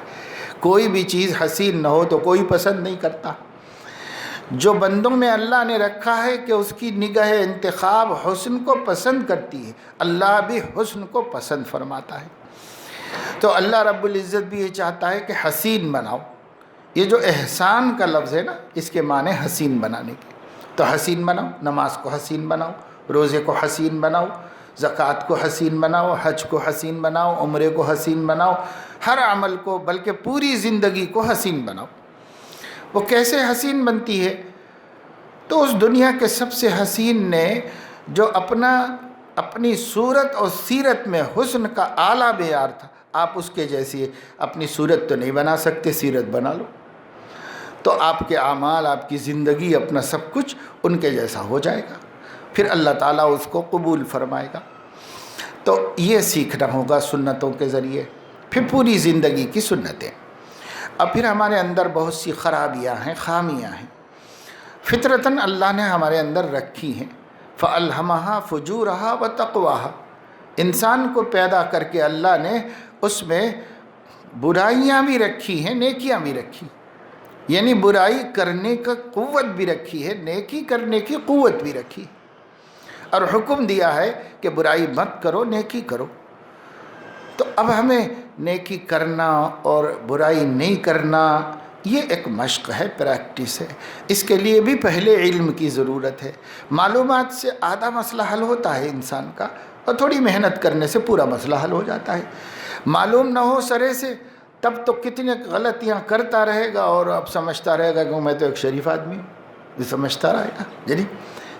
کوئی بھی چیز حسین نہ ہو تو کوئی پسند نہیں کرتا۔ جو بندوں میں اللہ نے رکھا ہے کہ اس کی نگاہ انتخاب حسن کو پسند کرتی ہے، اللہ بھی حسن کو پسند فرماتا ہے۔ تو اللہ رب العزت بھی یہ چاہتا ہے کہ حسین بناؤ۔ یہ جو احسان کا لفظ ہے نا، اس کے معنی حسین بنانے کے، تو حسین بناؤ، نماز کو حسین بناؤ، روزے کو حسین بناؤ، زکوٰۃ کو حسین بناؤ، حج کو حسین بناؤ، عمرے کو حسین بناؤ، ہر عمل کو، بلکہ پوری زندگی کو حسین بناؤ۔ وہ کیسے حسین بنتی ہے؟ تو اس دنیا کے سب سے حسین نے جو اپنی صورت اور سیرت میں حسن کا اعلیٰ معیار تھا، آپ اس کے جیسی اپنی صورت تو نہیں بنا سکتے، سیرت بنا لو تو آپ کے اعمال، آپ کی زندگی، اپنا سب کچھ ان کے جیسا ہو جائے گا، پھر اللہ تعالیٰ اس کو قبول فرمائے گا۔ تو یہ سیکھنا ہوگا سنتوں کے ذریعے، پھر پوری زندگی کی سنتیں۔ اب پھر ہمارے اندر بہت سی خرابیاں ہیں، خامیاں ہیں، فطرتاً اللہ نے ہمارے اندر رکھی ہیں۔ فَأَلْهَمَهَا فُجُورَهَا وَتَقْوَاهَا، انسان کو پیدا کر کے اللہ نے اس میں برائیاں بھی رکھی ہیں، نیکیاں بھی رکھی، یعنی برائی کرنے کا قوت بھی رکھی ہے، نیکی کرنے کی قوت بھی رکھی، اور حکم دیا ہے کہ برائی مت کرو، نیکی کرو۔ تو اب ہمیں نیکی کرنا اور برائی نہیں کرنا، یہ ایک مشق ہے، پریکٹس ہے۔ اس کے لیے بھی پہلے علم کی ضرورت ہے۔ معلومات سے آدھا مسئلہ حل ہوتا ہے انسان کا، اور تھوڑی محنت کرنے سے پورا مسئلہ حل ہو جاتا ہے۔ معلوم نہ ہو سرے سے، تب تو کتنے غلطیاں کرتا رہے گا، اور اب سمجھتا رہے گا کہ میں تو ایک شریف آدمی ہوں، یہ سمجھتا رہے گا۔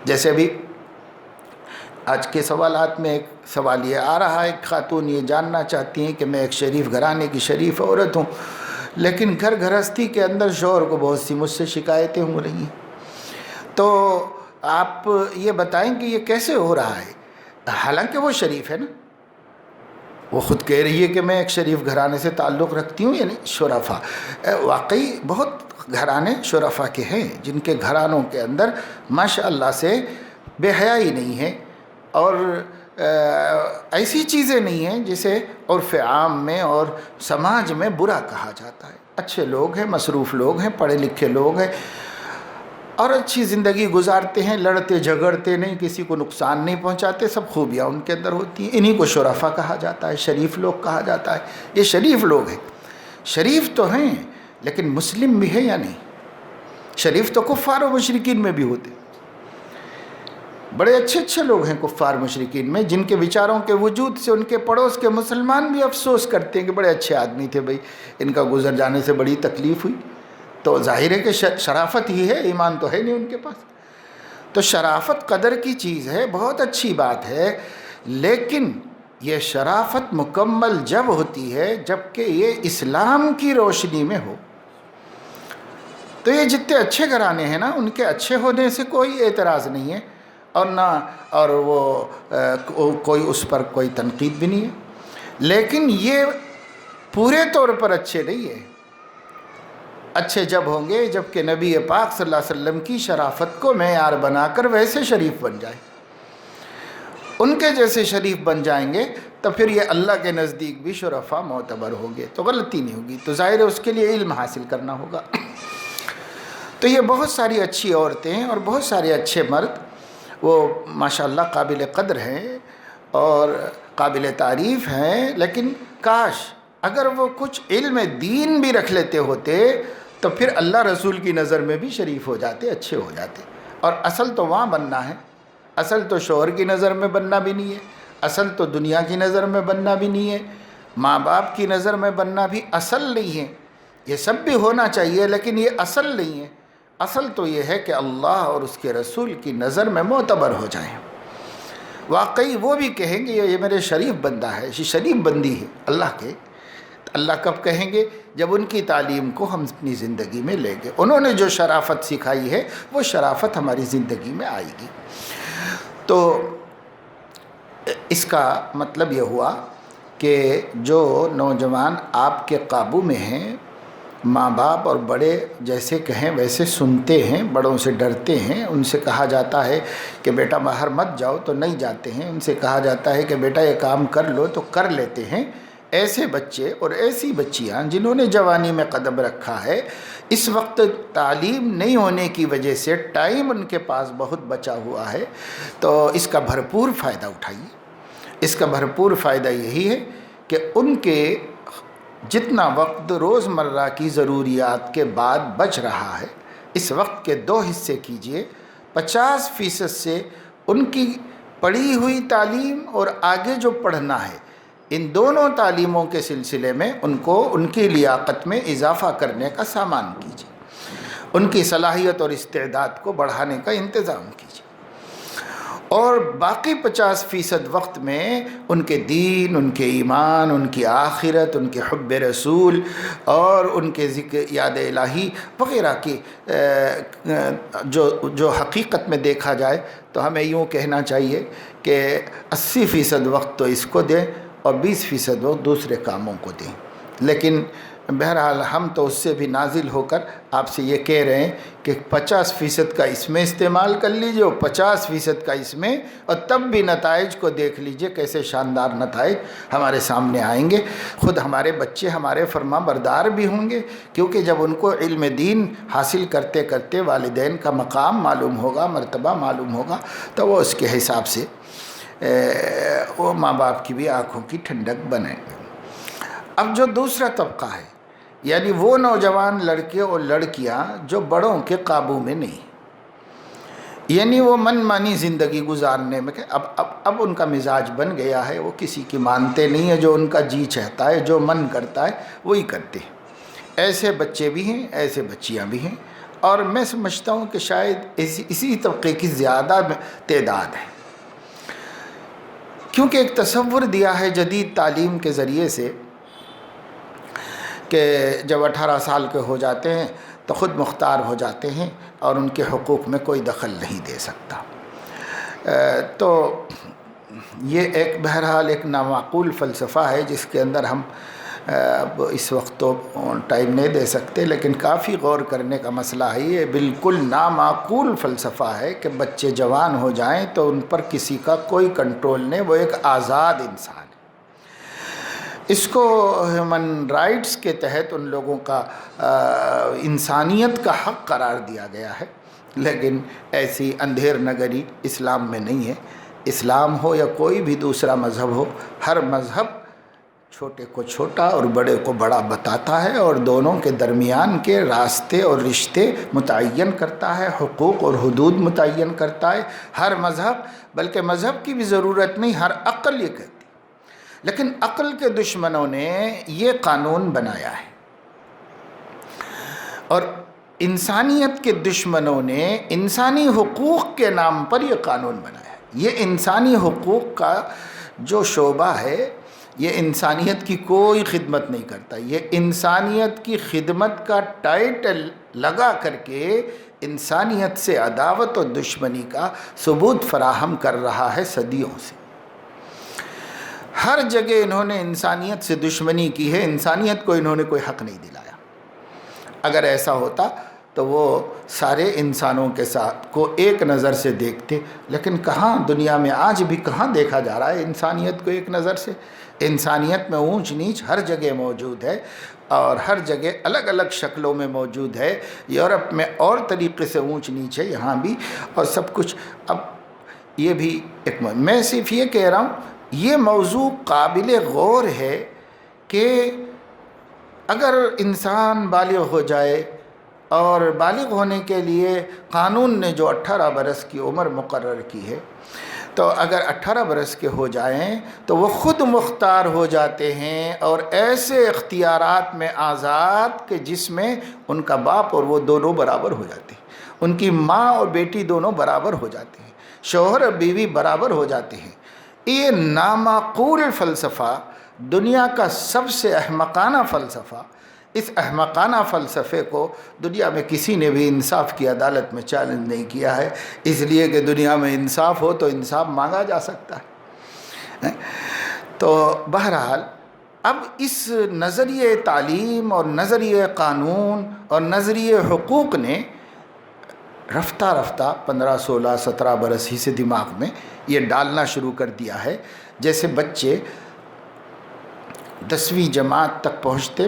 جیسے ابھی آج کے سوالات میں ایک سوال یہ آ رہا ہے، ایک خاتون یہ جاننا چاہتی ہیں کہ میں ایک شریف گھرانے کی شریف عورت ہوں، لیکن گھر گھرستی کے اندر شوہر کو بہت سی مجھ سے شکایتیں ہو رہی ہیں، تو آپ یہ بتائیں کہ یہ کیسے ہو رہا ہے؟ حالانکہ وہ شریف ہے نا، وہ خود کہہ رہی ہے کہ میں ایک شریف گھرانے سے تعلق رکھتی ہوں، یعنی شرفا۔ واقعی بہت گھرانے شرفا کے ہیں جن کے گھرانوں کے اندر ماشاء اللہ سے بے حیائی نہیں ہے، اور ایسی چیزیں نہیں ہیں جسے عرف عام میں اور سماج میں برا کہا جاتا ہے۔ اچھے لوگ ہیں، مصروف لوگ ہیں، پڑھے لکھے لوگ ہیں، اور اچھی زندگی گزارتے ہیں، لڑتے جھگڑتے نہیں، کسی کو نقصان نہیں پہنچاتے، سب خوبیاں ان کے اندر ہوتی ہیں۔ انہی کو شرفا کہا جاتا ہے، شریف لوگ کہا جاتا ہے۔ یہ شریف لوگ ہیں، شریف تو ہیں لیکن مسلم بھی ہے یا نہیں؟ شریف تو کفار و مشرکین میں بھی ہوتے، بڑے اچھے اچھے لوگ ہیں کفار مشرکین میں، جن کے بیچاروں کے وجود سے ان کے پڑوس کے مسلمان بھی افسوس کرتے ہیں کہ بڑے اچھے آدمی تھے بھائی، ان کا گزر جانے سے بڑی تکلیف ہوئی۔ تو ظاہر ہے کہ شرافت ہی ہے، ایمان تو ہے نہیں ان کے پاس۔ تو شرافت قدر کی چیز ہے، بہت اچھی بات ہے، لیکن یہ شرافت مکمل جب ہوتی ہے جب کہ یہ اسلام کی روشنی میں ہو۔ تو یہ جتنے اچھے گھرانے ہیں نا، ان کے اچھے ہونے سے کوئی اعتراض نہیں ہے، اور نہ اور وہ کوئی اس پر کوئی تنقید بھی نہیں ہے، لیکن یہ پورے طور پر اچھے نہیں ہیں۔ اچھے جب ہوں گے جب کہ نبی پاک صلی اللہ علیہ وسلم کی شرافت کو معیار بنا کر ویسے شریف بن جائیں، ان کے جیسے شریف بن جائیں گے، تو پھر یہ اللہ کے نزدیک بھی شرفا معتبر ہوں گے، تو غلطی نہیں ہوگی۔ تو ظاہر ہے اس کے لیے علم حاصل کرنا ہوگا۔ تو یہ بہت ساری اچھی عورتیں اور بہت سارے اچھے مرد وہ ماشاءاللہ قابل قدر ہیں اور قابل تعریف ہیں، لیکن کاش اگر وہ کچھ علم دین بھی رکھ لیتے ہوتے تو پھر اللہ رسول کی نظر میں بھی شریف ہو جاتے، اچھے ہو جاتے۔ اور اصل تو وہاں بننا ہے، اصل تو شوہر کی نظر میں بننا بھی نہیں ہے، اصل تو دنیا کی نظر میں بننا بھی نہیں ہے، ماں باپ کی نظر میں بننا بھی اصل نہیں ہے۔ یہ سب بھی ہونا چاہیے لیکن یہ اصل نہیں ہے۔ اصل تو یہ ہے کہ اللہ اور اس کے رسول کی نظر میں معتبر ہو جائیں۔ واقعی وہ بھی کہیں گے یہ میرے شریف بندہ ہے، یہ شریف بندی ہے اللہ کے۔ اللہ کب کہیں گے؟ جب ان کی تعلیم کو ہم اپنی زندگی میں لیں گے، انہوں نے جو شرافت سکھائی ہے وہ شرافت ہماری زندگی میں آئے گی۔ تو اس کا مطلب یہ ہوا کہ جو نوجوان آپ کے قابو میں ہیں، ماں باپ اور بڑے جیسے کہیں ویسے سنتے ہیں، بڑوں سے ڈرتے ہیں، ان سے کہا جاتا ہے کہ بیٹا باہر مت جاؤ تو نہیں جاتے ہیں، ان سے کہا جاتا ہے کہ بیٹا یہ کام کر لو تو کر لیتے ہیں۔ ایسے بچے اور ایسی بچیاں جنہوں نے جوانی میں قدم رکھا ہے، اس وقت تعلیم نہیں ہونے کی وجہ سے ٹائم ان کے پاس بہت بچا ہوا ہے، تو اس کا بھرپور فائدہ اٹھائیے۔ اس کا بھرپور فائدہ یہی ہے کہ ان کے جتنا وقت روزمرہ کی ضروریات کے بعد بچ رہا ہے، اس وقت کے 2 حصے کیجئے۔ 50% سے ان کی پڑھی ہوئی تعلیم اور آگے جو پڑھنا ہے، ان دونوں تعلیموں کے سلسلے میں ان کو ان کی لیاقت میں اضافہ کرنے کا سامان کیجیے، ان کی صلاحیت اور استعداد کو بڑھانے کا انتظام کیجیے، اور باقی 50% وقت میں ان کے دین، ان کے ایمان، ان کی آخرت، ان کے حب رسول اور ان کے ذکر یاد الہی وغیرہ کی جو حقیقت میں دیکھا جائے تو ہمیں یوں کہنا چاہیے کہ 80% وقت تو اس کو دیں اور 20% وقت دوسرے کاموں کو دیں۔ لیکن بہرحال ہم تو اس سے بھی نازل ہو کر آپ سے یہ کہہ رہے ہیں کہ 50% کا اس میں استعمال کر لیجئے اور 50% کا اس میں، اور تب بھی نتائج کو دیکھ لیجئے کیسے شاندار نتائج ہمارے سامنے آئیں گے۔ خود ہمارے بچے ہمارے فرما بردار بھی ہوں گے، کیونکہ جب ان کو علم دین حاصل کرتے کرتے والدین کا مقام معلوم ہوگا، مرتبہ معلوم ہوگا، تو وہ اس کے حساب سے وہ ماں باپ کی بھی آنکھوں کی ٹھنڈک بنیں گے۔ اب جو دوسرا طبقہ ہے، یعنی وہ نوجوان لڑکے اور لڑکیاں جو بڑوں کے قابو میں نہیں، یعنی وہ من مانی زندگی گزارنے میں کہ اب ان کا مزاج بن گیا ہے، وہ کسی کی مانتے نہیں ہیں، جو ان کا جی چاہتا ہے، جو من کرتا ہے وہی کرتے ہیں۔ ایسے بچے بھی ہیں، ایسے بچیاں بھی ہیں، اور میں سمجھتا ہوں کہ شاید اسی طبقے کی زیادہ تعداد ہے، کیونکہ ایک تصور دیا ہے جدید تعلیم کے ذریعے سے کہ جب 18 سال کے ہو جاتے ہیں تو خود مختار ہو جاتے ہیں اور ان کے حقوق میں کوئی دخل نہیں دے سکتا۔ تو یہ ایک بہرحال ایک نامعقول فلسفہ ہے جس کے اندر ہم اب اس وقت تو ٹائم نہیں دے سکتے، لیکن کافی غور کرنے کا مسئلہ ہے۔ یہ بالکل نامعقول فلسفہ ہے کہ بچے جوان ہو جائیں تو ان پر کسی کا کوئی کنٹرول نہیں، وہ ایک آزاد انسان ہے۔ اس کو ہیومن رائٹس کے تحت ان لوگوں کا انسانیت کا حق قرار دیا گیا ہے، لیکن ایسی اندھیر نگری اسلام میں نہیں ہے۔ اسلام ہو یا کوئی بھی دوسرا مذہب ہو، ہر مذہب چھوٹے کو چھوٹا اور بڑے کو بڑا بتاتا ہے، اور دونوں کے درمیان کے راستے اور رشتے متعین کرتا ہے، حقوق اور حدود متعین کرتا ہے۔ ہر مذہب، بلکہ مذہب کی بھی ضرورت نہیں، ہر عقل یہ کہتی ہے، لیکن عقل کے دشمنوں نے یہ قانون بنایا ہے، اور انسانیت کے دشمنوں نے انسانی حقوق کے نام پر یہ قانون بنایا ہے۔ یہ انسانی حقوق کا جو شعبہ ہے، یہ انسانیت کی کوئی خدمت نہیں کرتا، یہ انسانیت کی خدمت کا ٹائٹل لگا کر کے انسانیت سے عداوت و دشمنی کا ثبوت فراہم کر رہا ہے صدیوں سے۔ ہر جگہ انہوں نے انسانیت سے دشمنی کی ہے، انسانیت کو انہوں نے کوئی حق نہیں دلایا۔ اگر ایسا ہوتا تو وہ سارے انسانوں کے ساتھ کو ایک نظر سے دیکھتے، لیکن کہاں دنیا میں آج بھی کہاں دیکھا جا رہا ہے انسانیت کو ایک نظر سے؟ انسانیت میں اونچ نیچ ہر جگہ موجود ہے اور ہر جگہ الگ الگ شکلوں میں موجود ہے. یورپ میں اور طریقے سے اونچ نیچ ہے، یہاں بھی، اور سب کچھ. اب یہ بھی ایک میں صرف یہ کہہ رہا ہوں، یہ موضوع قابل غور ہے کہ اگر انسان بالغ ہو جائے، اور بالغ ہونے کے لیے قانون نے جو 18 برس کی عمر مقرر کی ہے، تو اگر 18 برس کے ہو جائیں تو وہ خود مختار ہو جاتے ہیں اور ایسے اختیارات میں آزاد کہ جس میں ان کا باپ اور وہ دونوں برابر ہو جاتے ہیں، ان کی ماں اور بیٹی دونوں برابر ہو جاتے ہیں، شوہر اور بیوی برابر ہو جاتے ہیں. یہ نامعقول فلسفہ، دنیا کا سب سے احمقانہ فلسفہ، اس احمقانہ فلسفے کو دنیا میں کسی نے بھی انصاف کی عدالت میں چیلنج نہیں کیا ہے، اس لیے کہ دنیا میں انصاف ہو تو انصاف مانگا جا سکتا ہے. تو بہرحال اب اس نظریہ تعلیم اور نظریہ قانون اور نظریہ حقوق نے رفتہ رفتہ 15 16 17 برس ہی سے دماغ میں یہ ڈالنا شروع کر دیا ہے. جیسے بچے 10ویں جماعت تک پہنچتے،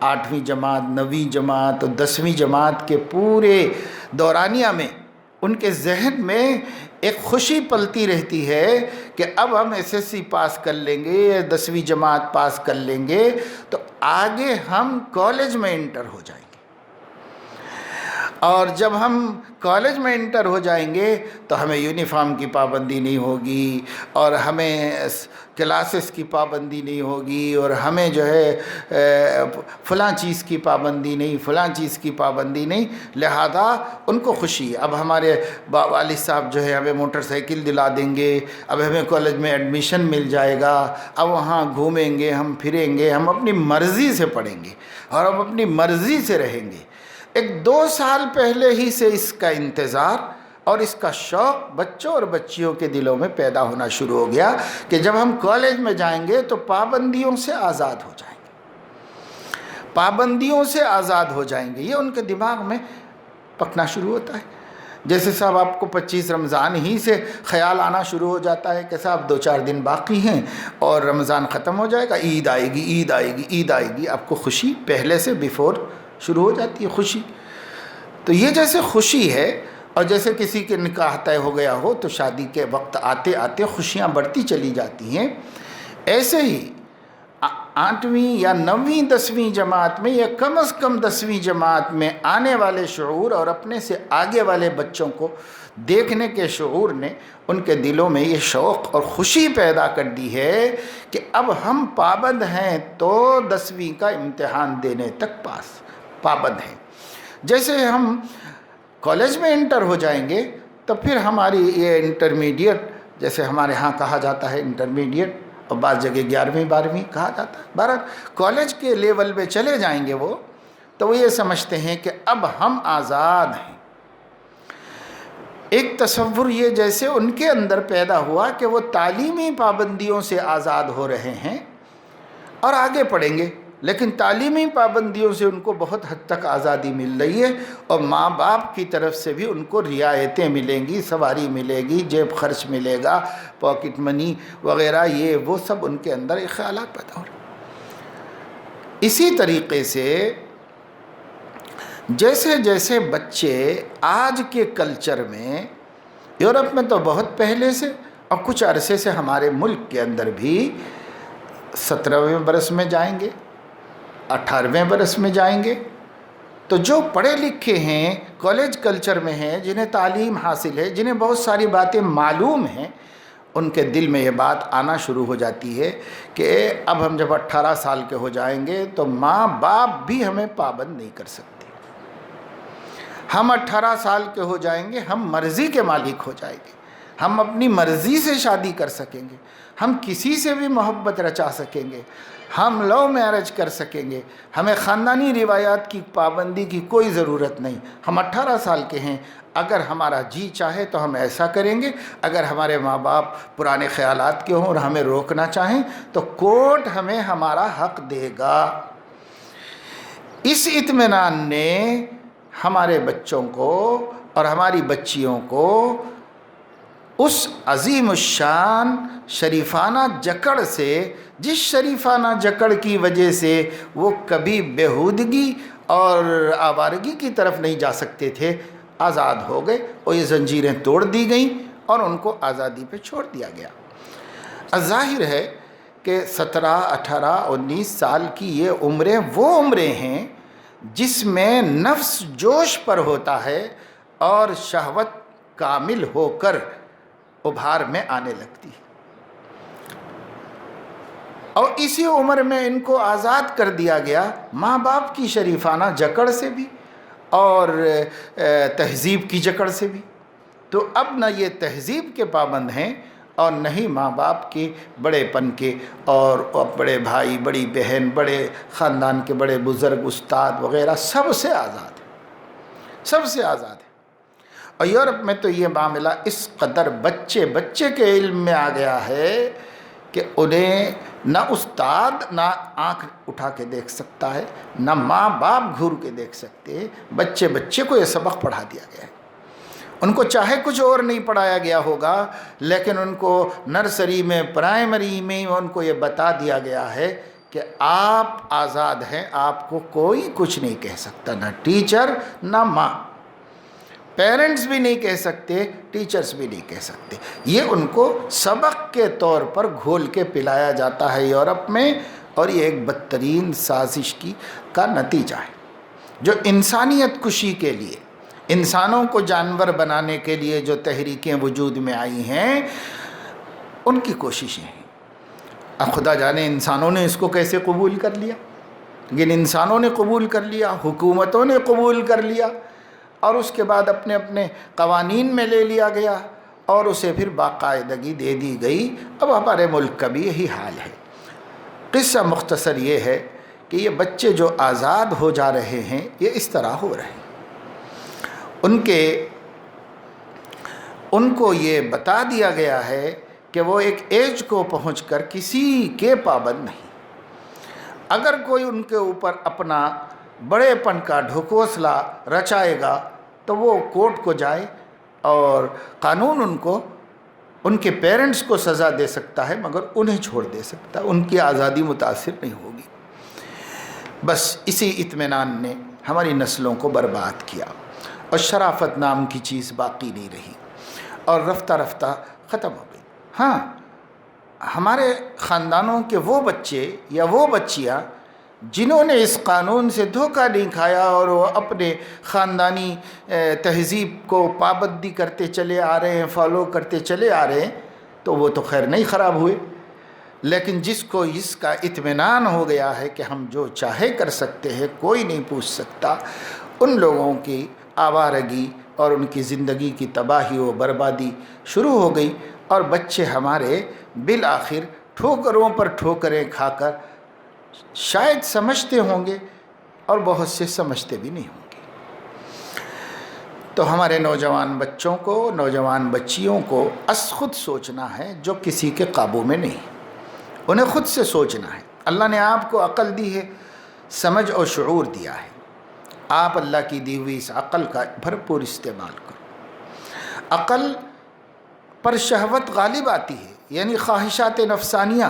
8ویں جماعت، 9ویں جماعت اور 10ویں جماعت کے پورے دورانیہ میں ان کے ذہن میں ایک خوشی پلتی رہتی ہے کہ اب ہم SSC پاس کر لیں گے یا 10ویں جماعت پاس کر لیں گے تو آگے ہم کالج میں انٹر ہو جائیں گے، اور جب ہم کالج میں انٹر ہو جائیں گے تو ہمیں یونیفارم کی پابندی نہیں ہوگی، اور ہمیں کلاسز کی پابندی نہیں ہوگی، اور ہمیں جو ہے فلاں چیز کی پابندی نہیں، فلاں چیز کی پابندی نہیں. لہذا ان کو خوشی ہے، اب ہمارے والد صاحب جو ہے ہمیں موٹر سائیکل دلا دیں گے، اب ہمیں کالج میں ایڈمیشن مل جائے گا، اب وہاں گھومیں گے، ہم پھریں گے، ہم اپنی مرضی سے پڑھیں گے اور ہم اپنی مرضی سے رہیں گے. 1-2 سال پہلے ہی سے اس کا انتظار اور اس کا شوق بچوں اور بچیوں کے دلوں میں پیدا ہونا شروع ہو گیا کہ جب ہم کالج میں جائیں گے تو پابندیوں سے آزاد ہو جائیں گے، پابندیوں سے آزاد ہو جائیں گے. یہ ان کے دماغ میں پکنا شروع ہوتا ہے. جیسے صاحب آپ کو 25 رمضان ہی سے خیال آنا شروع ہو جاتا ہے کہ صاحب 2-4 دن باقی ہیں اور رمضان ختم ہو جائے گا، عید آئے گی، عید آئے گی، عید آئے گی. آپ کو خوشی پہلے سے بیفور شروع ہو جاتی ہے، خوشی. تو یہ جیسے خوشی ہے، اور جیسے کسی کے نکاح طے ہو گیا ہو تو شادی کے وقت آتے آتے خوشیاں بڑھتی چلی جاتی ہیں، ایسے ہی 8ویں یا 9ویں 10ویں جماعت میں یا کم از کم 10ویں جماعت میں آنے والے شعور اور اپنے سے آگے والے بچوں کو دیکھنے کے شعور نے ان کے دلوں میں یہ شوق اور خوشی پیدا کر دی ہے کہ اب ہم پابند ہیں تو 10ویں کا امتحان دینے تک پابند ہیں. جیسے ہم کالج میں انٹر ہو جائیں گے تو پھر ہماری یہ انٹرمیڈیٹ، جیسے ہمارے ہاں کہا جاتا ہے انٹرمیڈیٹ، اور بعض جگہ 11ویں 12ویں کہا جاتا ہے، بہرحال کالج کے لیول پہ چلے جائیں گے وہ، تو وہ یہ سمجھتے ہیں کہ اب ہم آزاد ہیں. ایک تصور یہ جیسے ان کے اندر پیدا ہوا کہ وہ تعلیمی پابندیوں سے آزاد ہو رہے ہیں اور آگے پڑھیں گے، لیکن تعلیمی پابندیوں سے ان کو بہت حد تک آزادی مل رہی ہے، اور ماں باپ کی طرف سے بھی ان کو رعایتیں ملیں گی، سواری ملے گی، جیب خرچ ملے گا، پاکٹ منی وغیرہ، یہ وہ سب ان کے اندر ایک خیالات پیدا ہو رہے ہیں. اسی طریقے سے جیسے جیسے بچے آج کے کلچر میں، یورپ میں تو بہت پہلے سے اور کچھ عرصے سے ہمارے ملک کے اندر بھی 17ویں برس میں جائیں گے، 18ویں برس میں جائیں گے، تو جو پڑھے لکھے ہیں، کالج کلچر میں ہیں، جنہیں تعلیم حاصل ہے، جنہیں بہت ساری باتیں معلوم ہیں، ان کے دل میں یہ بات آنا شروع ہو جاتی ہے کہ اب ہم جب 18 سال کے ہو جائیں گے تو ماں باپ بھی ہمیں پابند نہیں کر سکتے. ہم 18 سال کے ہو جائیں گے، ہم مرضی کے مالک ہو جائیں گے، ہم اپنی مرضی سے شادی کر سکیں گے، ہم کسی سے بھی محبت رچا سکیں گے، ہم لو میرج کر سکیں گے، ہمیں خاندانی روایات کی پابندی کی کوئی ضرورت نہیں. ہم 18 سال کے ہیں، اگر ہمارا جی چاہے تو ہم ایسا کریں گے، اگر ہمارے ماں باپ پرانے خیالات کے ہوں اور ہمیں روکنا چاہیں تو کورٹ ہمیں ہمارا حق دے گا. اس اطمینان نے ہمارے بچوں کو اور ہماری بچیوں کو اس عظیم الشان شریفانہ جکڑ سے، جس شریفانہ جکڑ کی وجہ سے وہ کبھی بیہودگی اور آوارگی کی طرف نہیں جا سکتے تھے، آزاد ہو گئے اور یہ زنجیریں توڑ دی گئیں اور ان کو آزادی پہ چھوڑ دیا گیا۔ ظاہر ہے کہ 17، 18، 19 سال کی یہ عمریں وہ عمریں ہیں جس میں نفس جوش پر ہوتا ہے اور شہوت کامل ہو کر ابھار میں آنے لگتی ہے، اور اسی عمر میں ان کو آزاد کر دیا گیا ماں باپ کی شریفانہ جکڑ سے بھی اور تہذیب کی جکڑ سے بھی۔ تو اب نہ یہ تہذیب کے پابند ہیں اور نہ ہی ماں باپ کے بڑے پن کے، اور بڑے بھائی، بڑی بہن، بڑے خاندان کے بڑے بزرگ، استاد وغیرہ سب سے آزاد ہے، سب سے آزاد ہے۔ اور یورپ میں تو یہ معاملہ اس قدر بچے کے علم میں آ گیا ہے کہ انہیں نہ استاد نہ آنکھ اٹھا کے دیکھ سکتا ہے، نہ ماں باپ گھور کے دیکھ سکتے، بچے کو یہ سبق پڑھا دیا گیا ہے۔ ان کو چاہے کچھ اور نہیں پڑھایا گیا ہوگا، لیکن ان کو نرسری میں، پرائمری میں ان کو یہ بتا دیا گیا ہے کہ آپ آزاد ہیں، آپ کو کوئی کچھ نہیں کہہ سکتا، نہ ٹیچر نہ ماں، پیرنٹس بھی نہیں کہہ سکتے، ٹیچرز بھی نہیں کہہ سکتے۔ یہ ان کو سبق کے طور پر گھول کے پلایا جاتا ہے یورپ میں، اور یہ ایک بدترین سازش کا نتیجہ ہے جو انسانیت کشی کے لیے، انسانوں کو جانور بنانے کے لیے جو تحریکیں وجود میں آئی ہیں، ان کی کوششیں ہیں۔ اب خدا جانے انسانوں نے اس کو کیسے قبول کر لیا، لیکن انسانوں نے قبول کر لیا، حکومتوں نے قبول کر لیا، اور اس کے بعد اپنے اپنے قوانین میں لے لیا گیا اور اسے پھر باقاعدگی دے دی گئی۔ اب ہمارے ملک کا بھی یہی حال ہے۔ قصہ مختصر یہ ہے کہ یہ بچے جو آزاد ہو جا رہے ہیں، یہ اس طرح ہو رہے ہیں، ان کو یہ بتا دیا گیا ہے کہ وہ ایک ایج کو پہنچ کر کسی کے پابند نہیں۔ اگر کوئی ان کے اوپر اپنا بڑے پن کا ڈھکوسلا رچائے گا تو وہ کورٹ کو جائے اور قانون ان کے پیرنٹس کو سزا دے سکتا ہے، مگر انہیں چھوڑ دے سکتا ہے، ان کی آزادی متاثر نہیں ہوگی۔ بس اسی اطمینان نے ہماری نسلوں کو برباد کیا، اور شرافت نام کی چیز باقی نہیں رہی، اور رفتہ رفتہ ختم ہو گئی۔ ہاں، ہمارے خاندانوں کے وہ بچے یا وہ بچیاں جنہوں نے اس قانون سے دھوکہ نہیں کھایا اور وہ اپنے خاندانی تہذیب کو پابندی کرتے چلے آ رہے ہیں، فالو کرتے چلے آ رہے ہیں، تو وہ تو خیر نہیں خراب ہوئے۔ لیکن جس کو اس کا اطمینان ہو گیا ہے کہ ہم جو چاہے کر سکتے ہیں، کوئی نہیں پوچھ سکتا، ان لوگوں کی آوارگی اور ان کی زندگی کی تباہی و بربادی شروع ہو گئی، اور بچے ہمارے بالآخر ٹھوکروں پر ٹھوکریں کھا کر شاید سمجھتے ہوں گے، اور بہت سے سمجھتے بھی نہیں ہوں گے۔ تو ہمارے نوجوان بچوں کو، نوجوان بچیوں کو خود سوچنا ہے، جو کسی کے قابو میں نہیں، انہیں خود سے سوچنا ہے۔ اللہ نے آپ کو عقل دی ہے، سمجھ اور شعور دیا ہے، آپ اللہ کی دی ہوئی اس عقل کا بھرپور استعمال کرو۔ عقل پر شہوت غالب آتی ہے، یعنی خواہشات نفسانیہ،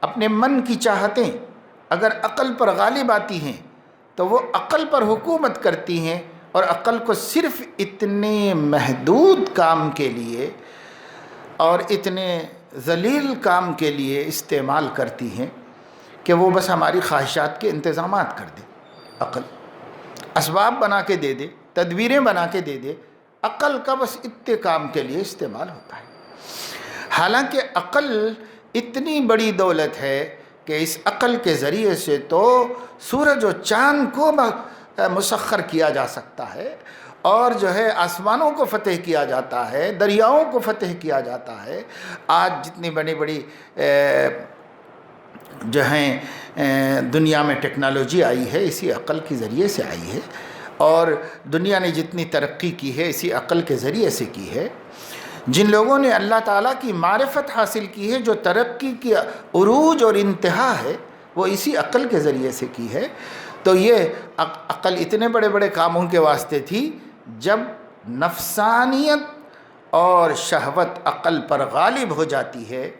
اپنے من کی چاہتیں اگر عقل پر غالب آتی ہیں تو وہ عقل پر حکومت کرتی ہیں، اور عقل کو صرف اتنے محدود کام کے لیے اور اتنے ذلیل کام کے لیے استعمال کرتی ہیں کہ وہ بس ہماری خواہشات کے انتظامات کر دے۔ عقل اسباب بنا کے دے دے، تدبیریں بنا کے دے دے، عقل کا بس اتنے کام کے لیے استعمال ہوتا ہے۔ حالانکہ عقل اتنی بڑی دولت ہے کہ اس عقل کے ذریعے سے تو سورج و چاند کو مسخر کیا جا سکتا ہے، اور جو ہے آسمانوں کو فتح کیا جاتا ہے، دریاؤں کو فتح کیا جاتا ہے۔ آج جتنی بڑی بڑی جو ہیں دنیا میں ٹیکنالوجی آئی ہے، اسی عقل کے ذریعے سے آئی ہے، اور دنیا نے جتنی ترقی کی ہے اسی عقل کے ذریعے سے کی ہے۔ جن لوگوں نے اللہ تعالیٰ کی معرفت حاصل کی ہے، جو ترقی کی عروج اور انتہا ہے، وہ اسی عقل کے ذریعے سے کی ہے۔ تو یہ عقل اتنے بڑے بڑے کاموں کے واسطے تھی جب نفسانیت اور شہوت عقل پر غالب ہو جاتی ہے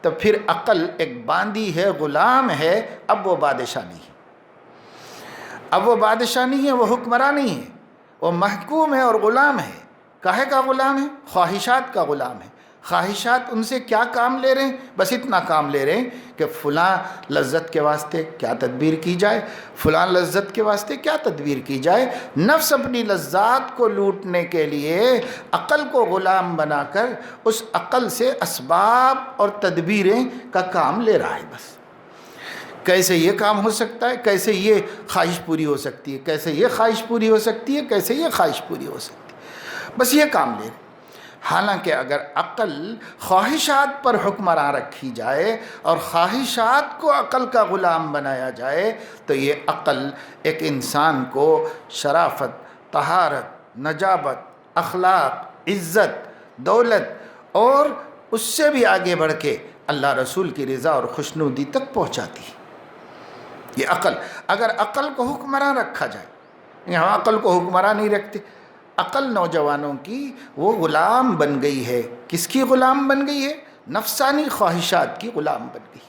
تو پھر عقل ایک باندی ہے، غلام ہے، اب وہ بادشاہ نہیں ہے، اب وہ بادشاہ نہیں ہے، وہ حکمران نہیں ہے، وہ محکوم ہے اور غلام ہے۔ کاہے کا غلام ہے؟ خواہشات کا غلام ہے۔ خواہشات ان سے کیا کام لے رہے ہیں؟ بس اتنا کام لے رہے ہیں کہ فلاں لذت کے واسطے کیا تدبیر کی جائے، فلاں لذت کے واسطے کیا تدبیر کی جائے۔ نفس اپنی لذات کو لوٹنے کے لیے عقل کو غلام بنا کر اس عقل سے اسباب اور تدبیریں کا کام لے رہا ہے۔ بس کیسے یہ کام ہو سکتا ہے، کیسے یہ خواہش پوری ہو سکتی ہے، کیسے یہ خواہش پوری ہو سکتی ہے، کیسے یہ خواہش پوری ہو سکتی ہے، بس یہ کام لے رہے۔ حالانکہ اگر عقل خواہشات پر حکمران رکھی جائے اور خواہشات کو عقل کا غلام بنایا جائے تو یہ عقل ایک انسان کو شرافت، طہارت، نجابت، اخلاق، عزت، دولت اور اس سے بھی آگے بڑھ کے اللہ رسول کی رضا اور خوشنودی تک پہنچاتی ہے۔ یہ عقل، اگر عقل کو حکمراں رکھا جائے، ہم عقل کو حکمراں نہیں رکھتے، عقل نوجوانوں کی وہ غلام بن گئی ہے۔ کس کی غلام بن گئی ہے؟ نفسانی خواہشات کی غلام بن گئی۔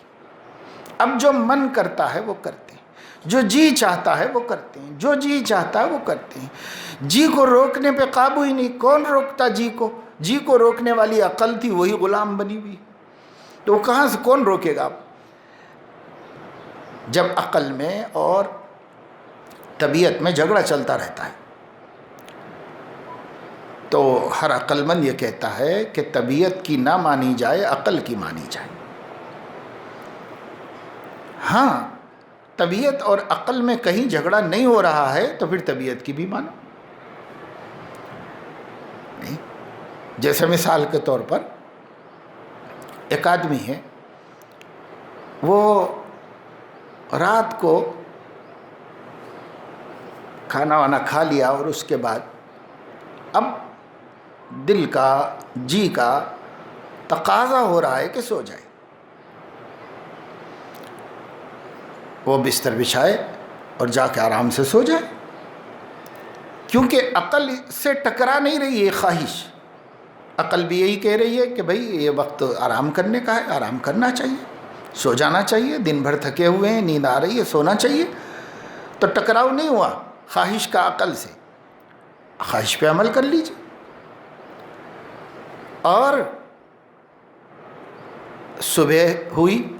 اب جو من کرتا ہے وہ کرتے ہیں، جو جی چاہتا ہے وہ کرتے ہیں، جو جی چاہتا ہے وہ کرتے ہیں۔ جی کو روکنے پہ قابو ہی نہیں، کون روکتا جی کو؟ جی کو روکنے والی عقل تھی، وہی غلام بنی ہوئی، تو وہ کہاں سے کون روکے گا آپ؟ جب عقل میں اور طبیعت میں جھگڑا چلتا رہتا ہے تو ہر عقل مند یہ کہتا ہے کہ طبیعت کی نہ مانی جائے، عقل کی مانی جائے۔ ہاں، طبیعت اور عقل میں کہیں جھگڑا نہیں ہو رہا ہے تو پھر طبیعت کی بھی مانو۔ جیسے مثال کے طور پر ایک آدمی ہے، وہ رات کو کھانا وانا کھا لیا اور اس کے بعد اب دل کا، جی کا تقاضا ہو رہا ہے کہ سو جائے، وہ بستر بچھائے اور جا کے آرام سے سو جائے، کیونکہ عقل سے ٹکرا نہیں رہی ہے خواہش۔ عقل بھی یہی کہہ رہی ہے کہ بھئی یہ وقت آرام کرنے کا ہے، آرام کرنا چاہیے، سو جانا چاہیے، دن بھر تھکے ہوئے ہیں، نیند آ رہی ہے، سونا چاہیے۔ تو ٹکراؤ نہیں ہوا خواہش کا عقل سے، خواہش پہ عمل کر لیجیے۔ اور صبح ہوئی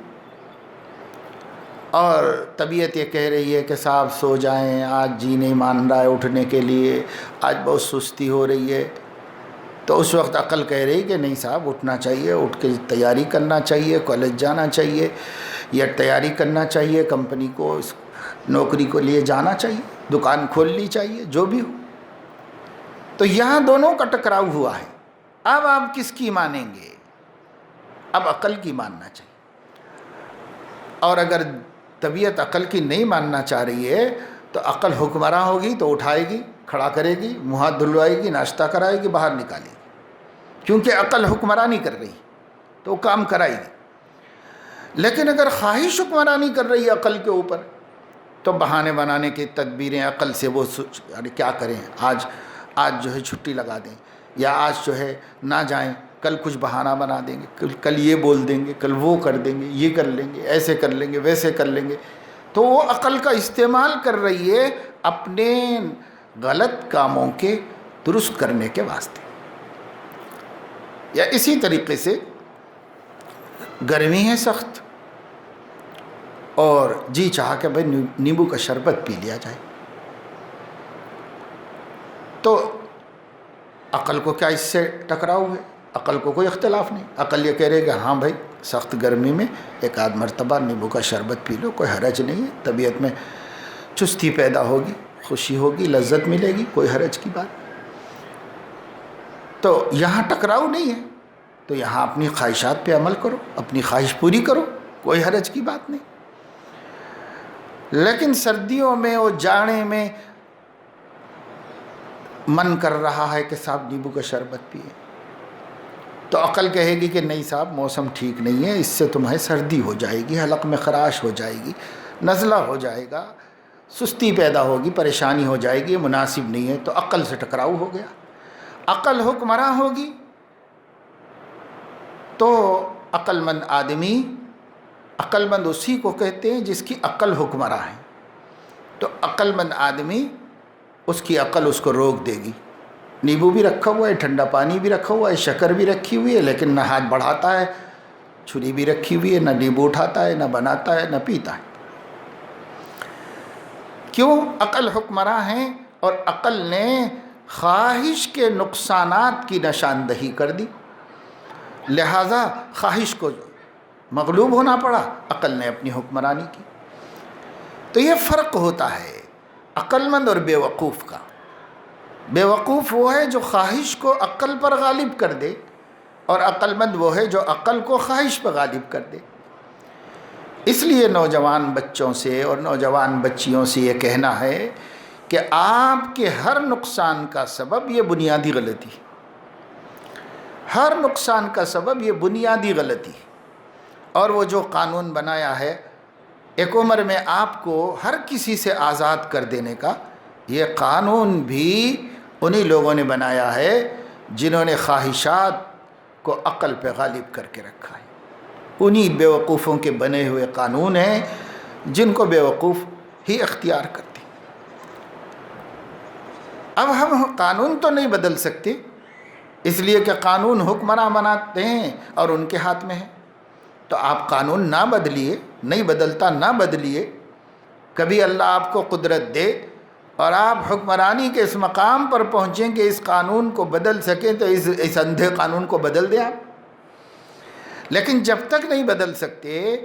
اور طبیعت یہ کہہ رہی ہے کہ صاحب سو جائیں، آج جی نہیں مان رہا ہے اٹھنے کے لیے، آج بہت سستی ہو رہی ہے، تو اس وقت عقل کہہ رہی کہ نہیں صاحب اٹھنا چاہیے، اٹھ کے تیاری کرنا چاہیے، کالج جانا چاہیے یا تیاری کرنا چاہیے، کمپنی کو نوکری کو لیے جانا چاہیے، دکان کھولنی چاہیے، جو بھی ہو۔ تو یہاں دونوں کا ٹکراؤ ہوا ہے۔ اب آپ کس کی مانیں گے؟ اب عقل کی ماننا چاہیے۔ اور اگر طبیعت عقل کی نہیں ماننا چاہ رہی ہے تو عقل حکمراں ہوگی تو اٹھائے گی، کھڑا کرے گی، منہ ہاتھ دھلوائے گی، ناشتہ کرائے گی، باہر نکالے گی، کیونکہ عقل حکمرانی کر رہی تو وہ کام کرائے گی۔ لیکن اگر خواہش حکمرانی کر رہی ہے عقل کے اوپر تو بہانے بنانے کی تدبیریں عقل سے، وہ ارے کیا کریں، آج جو ہے چھٹی لگا دیں، یا آج جو ہے نہ جائیں، کل کچھ بہانہ بنا دیں گے، کل یہ بول دیں گے، کل وہ کر دیں گے، یہ کر لیں گے، ایسے کر لیں گے، ویسے کر لیں گے۔ تو وہ عقل کا استعمال کر رہی ہے اپنے غلط کاموں کے درست کرنے کے واسطے۔ یا اسی طریقے سے گرمی ہے سخت اور جی چاہا کہ بھائی نیمبو کا شربت پی لیا جائے، تو عقل کو کیا اس سے ٹکراؤ ہے؟ عقل کو کوئی اختلاف نہیں، عقل یہ کہہ رہے کہ ہاں بھائی سخت گرمی میں ایک آدھ مرتبہ نیمبو کا شربت پی لو، کوئی حرج نہیں ہے، طبیعت میں چستی پیدا ہوگی، خوشی ہوگی، لذت ملے گی، کوئی حرج کی بات۔ تو یہاں ٹکراؤ نہیں ہے، تو یہاں اپنی خواہشات پہ عمل کرو، اپنی خواہش پوری کرو، کوئی حرج کی بات نہیں۔ لیکن سردیوں میں اور جاڑے میں من کر رہا ہے کہ صاحب نیمبو کا شربت پیے، تو عقل کہے گی کہ نہیں صاحب موسم ٹھیک نہیں ہے، اس سے تمہیں سردی ہو جائے گی، حلق میں خراش ہو جائے گی، نزلہ ہو جائے گا، سستی پیدا ہوگی، پریشانی ہو جائے گی، مناسب نہیں ہے۔ تو عقل سے ٹکراؤ ہو گیا۔ عقل حکمراں ہوگی تو عقل مند آدمی، عقل مند اسی کو کہتے ہیں جس کی عقل حکمراں ہے. تو عقل مند آدمی، اس کی عقل اس کو روک دے گی. نیبو بھی رکھا ہوا ہے، ٹھنڈا پانی بھی رکھا ہوا ہے، شکر بھی رکھی ہوئی ہے، لیکن نہ ہاتھ بڑھاتا ہے. چھری بھی رکھی ہوئی ہے، نہ نیبو اٹھاتا ہے، نہ بناتا ہے، نہ پیتا ہے. کیوں؟ عقل حکمراں ہیں، اور عقل نے خواہش کے نقصانات کی نشاندہی کر دی، لہذا خواہش کو مغلوب ہونا پڑا، عقل نے اپنی حکمرانی کی. تو یہ فرق ہوتا ہے عقل مند اور بے وقوف کا. بے وقوف وہ ہے جو خواہش کو عقل پر غالب کر دے، اور عقل مند وہ ہے جو عقل کو خواہش پر غالب کر دے. اس لیے نوجوان بچوں سے اور نوجوان بچیوں سے یہ کہنا ہے کہ آپ کے ہر نقصان کا سبب یہ بنیادی غلطی، ہر نقصان کا سبب یہ بنیادی غلطی. اور وہ جو قانون بنایا ہے ایک عمر میں آپ کو ہر کسی سے آزاد کر دینے کا، یہ قانون بھی انہی لوگوں نے بنایا ہے جنہوں نے خواہشات کو عقل پہ غالب کر کے رکھا ہے. انہی بیوقوفوں کے بنے ہوئے قانون ہیں جن کو بیوقوف ہی اختیار کرتے. اب ہم قانون تو نہیں بدل سکتے، اس لیے کہ قانون حکمراں بناتے ہیں اور ان کے ہاتھ میں ہے. تو آپ قانون نہ بدلیے، نہیں بدلتا نہ بدلیے. کبھی اللہ آپ کو قدرت دے اور آپ حکمرانی کے اس مقام پر پہنچیں کہ اس قانون کو بدل سکیں تو اس اندھے قانون کو بدل دیں آپ. لیکن جب تک نہیں بدل سکتے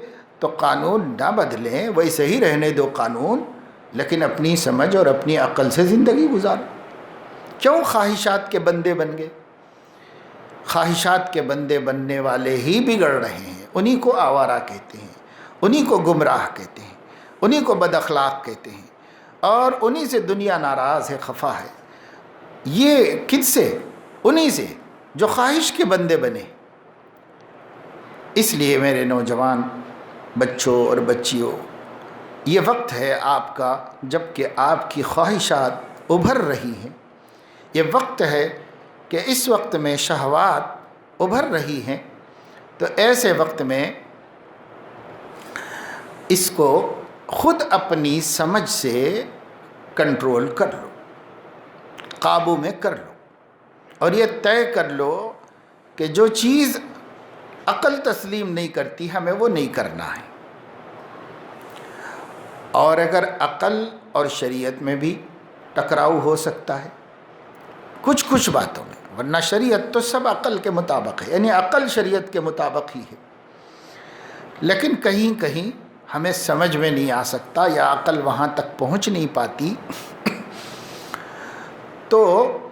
تو قانون نہ بدلیں، ویسے ہی رہنے دو قانون، لیکن اپنی سمجھ اور اپنی عقل سے زندگی گزارو. کیوں خواہشات کے بندے بن گئے؟ خواہشات کے بندے بننے والے ہی بگڑ رہے ہیں. انہی کو آوارہ کہتے ہیں، انہی کو گمراہ کہتے ہیں، انہی کو بد اخلاق کہتے ہیں، اور انہی سے دنیا ناراض ہے، خفا ہے. یہ کس سے؟ انہی سے جو خواہش کے بندے بنے. اس لیے میرے نوجوان بچوں اور بچیوں، یہ وقت ہے آپ کا جب کہ آپ کی خواہشات ابھر رہی ہیں. یہ وقت ہے کہ اس وقت میں شہوات ابھر رہی ہیں. تو ایسے وقت میں اس کو خود اپنی سمجھ سے کنٹرول کر لو، قابو میں کر لو، اور یہ طے کر لو کہ جو چیز عقل تسلیم نہیں کرتی ہمیں وہ نہیں کرنا ہے. اور اگر عقل اور شریعت میں بھی ٹکراؤ ہو سکتا ہے کچھ باتوں میں، ورنہ شریعت تو سب عقل کے مطابق ہے، یعنی عقل شریعت کے مطابق ہی ہے. لیکن کہیں کہیں ہمیں سمجھ میں نہیں آ سکتا یا عقل وہاں تک پہنچ نہیں پاتی، تو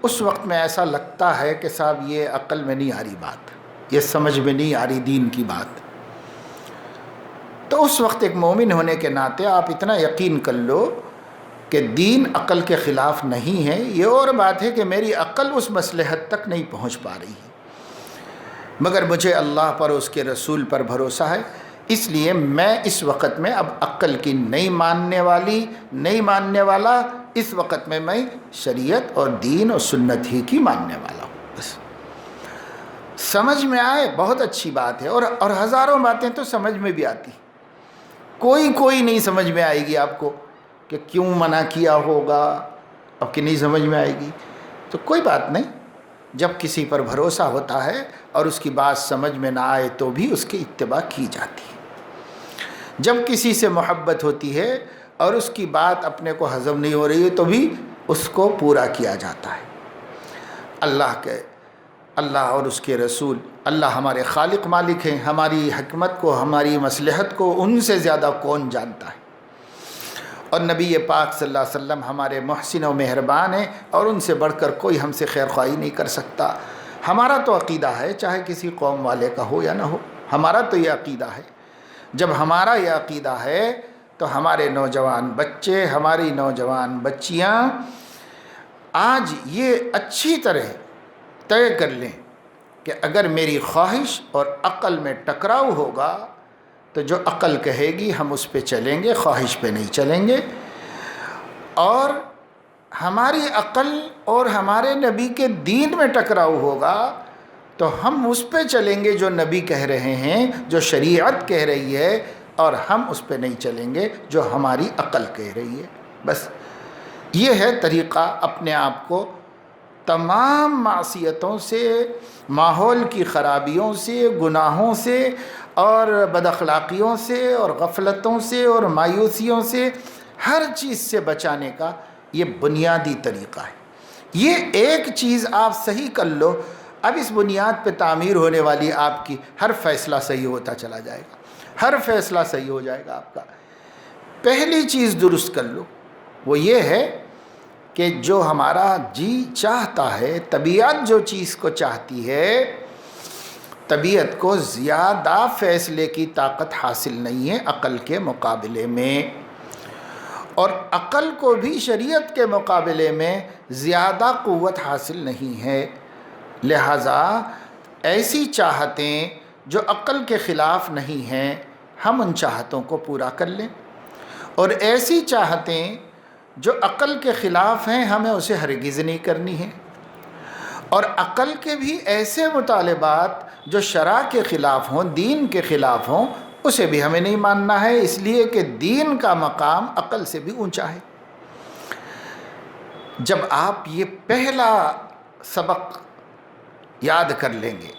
اس وقت میں ایسا لگتا ہے کہ صاحب یہ عقل میں نہیں آ رہی بات، یہ سمجھ میں نہیں آ رہی دین کی بات. تو اس وقت ایک مومن ہونے کے ناطے آپ اتنا یقین کر لو کہ دین عقل کے خلاف نہیں ہے. یہ اور بات ہے کہ میری عقل اس مصلحت تک نہیں پہنچ پا رہی ہے، مگر مجھے اللہ پر، اس کے رسول پر بھروسہ ہے. اس لیے میں اس وقت میں اب عقل کی نہیں ماننے والا، اس وقت میں شریعت اور دین اور سنت ہی کی ماننے والا ہوں. بس سمجھ میں آئے بہت اچھی بات ہے، اور ہزاروں باتیں تو سمجھ میں بھی آتی، کوئی نہیں سمجھ میں آئے گی آپ کو کہ کیوں منع کیا ہوگا، اب کہ نہیں سمجھ میں آئے گی تو کوئی بات نہیں. جب کسی پر بھروسہ ہوتا ہے اور اس کی بات سمجھ میں نہ آئے تو بھی اس کی اتباع کی جاتی ہے. جب کسی سے محبت ہوتی ہے اور اس کی بات اپنے کو ہضم نہیں ہو رہی ہے تو بھی اس کو پورا کیا جاتا ہے. اللہ اور اس کے رسول، اللہ ہمارے خالق مالک ہیں. ہماری حکمت کو، ہماری مصلحت کو ان سے زیادہ کون جانتا ہے؟ اور نبی پاک صلی اللہ علیہ وسلم ہمارے محسن و مہربان ہیں، اور ان سے بڑھ کر کوئی ہم سے خیر خواہی نہیں کر سکتا. ہمارا تو عقیدہ ہے، چاہے کسی قوم والے کا ہو یا نہ ہو، ہمارا تو یہ عقیدہ ہے. جب ہمارا یہ عقیدہ ہے تو ہمارے نوجوان بچے، ہماری نوجوان بچیاں آج یہ اچھی طرح طے کر لیں کہ اگر میری خواہش اور عقل میں ٹکراؤ ہوگا تو جو عقل کہے گی ہم اس پہ چلیں گے، خواہش پہ نہیں چلیں گے. اور ہماری عقل اور ہمارے نبی کے دین میں ٹکراؤ ہوگا تو ہم اس پہ چلیں گے جو نبی کہہ رہے ہیں، جو شریعت کہہ رہی ہے، اور ہم اس پہ نہیں چلیں گے جو ہماری عقل کہہ رہی ہے۔ بس یہ ہے طریقہ اپنے آپ کو تمام معصیتوں سے، ماحول کی خرابیوں سے، گناہوں سے اور بد اخلاقیوں سے اور غفلتوں سے اور مایوسیوں سے، ہر چیز سے بچانے کا یہ بنیادی طریقہ ہے۔ یہ ایک چیز آپ صحیح کر لو، اب اس بنیاد پہ تعمیر ہونے والی آپ کی ہر فیصلہ صحیح ہوتا چلا جائے گا، ہر فیصلہ صحیح ہو جائے گا آپ کا۔ پہلی چیز درست کر لو، وہ یہ ہے کہ جو ہمارا جی چاہتا ہے، طبیعت جو چیز کو چاہتی ہے، طبیعت کو زیادہ فیصلے کی طاقت حاصل نہیں ہے عقل کے مقابلے میں، اور عقل کو بھی شریعت کے مقابلے میں زیادہ قوت حاصل نہیں ہے۔ لہٰذا ایسی چاہتیں جو عقل کے خلاف نہیں ہیں، ہم ان چاہتوں کو پورا کر لیں، اور ایسی چاہتیں جو عقل کے خلاف ہیں ہمیں اسے ہرگز نہیں کرنی ہے، اور عقل کے بھی ایسے مطالبات جو شرع کے خلاف ہوں، دین کے خلاف ہوں، اسے بھی ہمیں نہیں ماننا ہے، اس لیے کہ دین کا مقام عقل سے بھی اونچا ہے۔ جب آپ یہ پہلا سبق یاد کر لیں گے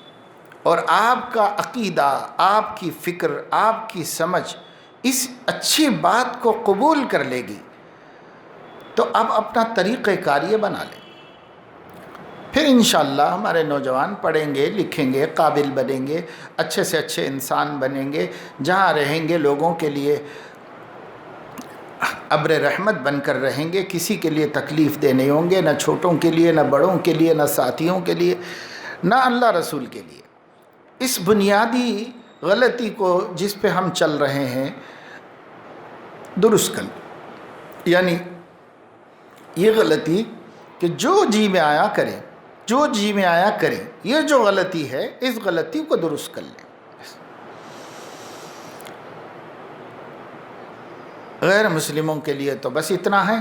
اور آپ کا عقیدہ، آپ کی فکر، آپ کی سمجھ اس اچھی بات کو قبول کر لے گی، تو اب اپنا طریقہ کار یہ بنا لیں۔ پھر انشاءاللہ ہمارے نوجوان پڑھیں گے، لکھیں گے، قابل بنیں گے، اچھے سے اچھے انسان بنیں گے، جہاں رہیں گے لوگوں کے لیے ابر رحمت بن کر رہیں گے، کسی کے لیے تکلیف دہ نہیں ہوں گے، نہ چھوٹوں کے لیے، نہ بڑوں کے لیے، نہ ساتھیوں کے لیے، نہ اللہ رسول کے لیے۔ اس بنیادی غلطی کو جس پہ ہم چل رہے ہیں درست کر، یعنی یہ غلطی کہ جو جی میں آیا کریں، جو جی میں آیا کریں، یہ جو غلطی ہے اس غلطی کو درست کر لیں۔ غیر مسلموں کے لیے تو بس اتنا ہے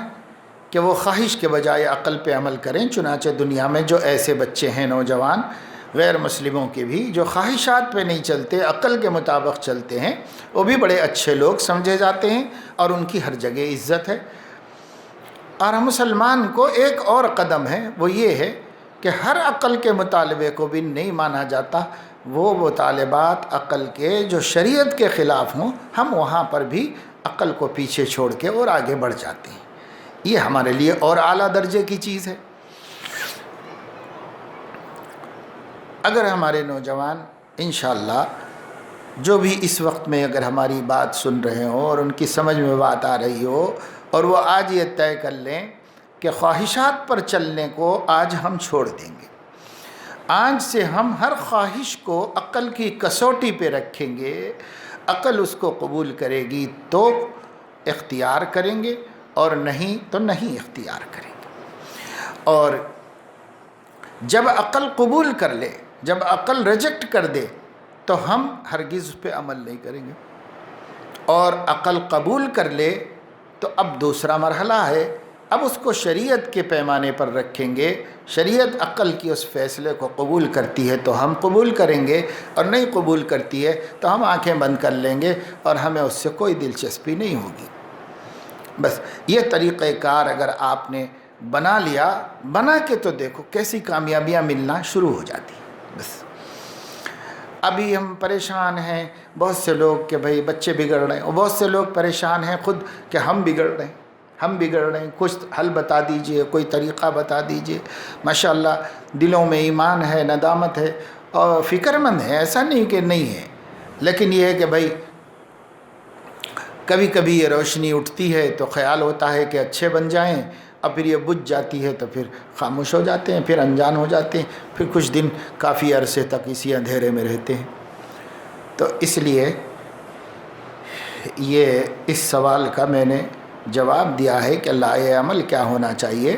کہ وہ خواہش کے بجائے عقل پہ عمل کریں۔ چنانچہ دنیا میں جو ایسے بچے ہیں نوجوان غیر مسلموں کے بھی، جو خواہشات پہ نہیں چلتے، عقل کے مطابق چلتے ہیں، وہ بھی بڑے اچھے لوگ سمجھے جاتے ہیں اور ان کی ہر جگہ عزت ہے۔ اور مسلمان کو ایک اور قدم ہے، وہ یہ ہے کہ ہر عقل کے مطالبے کو بھی نہیں مانا جاتا، وہ مطالبات عقل کے جو شریعت کے خلاف ہوں، ہم وہاں پر بھی عقل کو پیچھے چھوڑ کے اور آگے بڑھ جاتے ہیں۔ یہ ہمارے لیے اور اعلیٰ درجے کی چیز ہے۔ اگر ہمارے نوجوان انشاءاللہ جو بھی اس وقت میں اگر ہماری بات سن رہے ہوں اور ان کی سمجھ میں بات آ رہی ہو، اور وہ آج یہ طے کر لیں کہ خواہشات پر چلنے کو آج ہم چھوڑ دیں گے، آج سے ہم ہر خواہش کو عقل کی کسوٹی پہ رکھیں گے، عقل اس کو قبول کرے گی تو اختیار کریں گے اور نہیں تو نہیں اختیار کریں گے۔ اور جب عقل قبول کر لے، جب عقل ریجیکٹ کر دے تو ہم ہرگز اس پہ عمل نہیں کریں گے، اور عقل قبول کر لے تو اب دوسرا مرحلہ ہے، اب اس کو شریعت کے پیمانے پر رکھیں گے۔ شریعت عقل کی اس فیصلے کو قبول کرتی ہے تو ہم قبول کریں گے، اور نہیں قبول کرتی ہے تو ہم آنکھیں بند کر لیں گے اور ہمیں اس سے کوئی دلچسپی نہیں ہوگی۔ بس یہ طریقہ کار اگر آپ نے بنا لیا، بنا کے تو دیکھو کیسی کامیابیاں ملنا شروع ہو جاتی ہیں۔ بس ابھی ہم پریشان ہیں، بہت سے لوگ کہ بھئی بچے بگڑ رہے ہیں، اور بہت سے لوگ پریشان ہیں خود کہ ہم بگڑ رہے ہیں، ہم بگڑ رہے ہیں، کچھ حل بتا دیجئے، کوئی طریقہ بتا دیجئے۔ ماشاءاللہ دلوں میں ایمان ہے، ندامت ہے اور فکر مند ہے، ایسا نہیں کہ نہیں ہے، لیکن یہ ہے کہ بھئی کبھی کبھی یہ روشنی اٹھتی ہے تو خیال ہوتا ہے کہ اچھے بن جائیں، اور پھر یہ بجھ جاتی ہے تو پھر خاموش ہو جاتے ہیں، پھر انجان ہو جاتے ہیں، پھر کچھ دن کافی عرصے تک اسی اندھیرے میں رہتے ہیں۔ تو اس لیے یہ اس سوال کا میں نے جواب دیا ہے کہ لائے عمل کیا ہونا چاہیے۔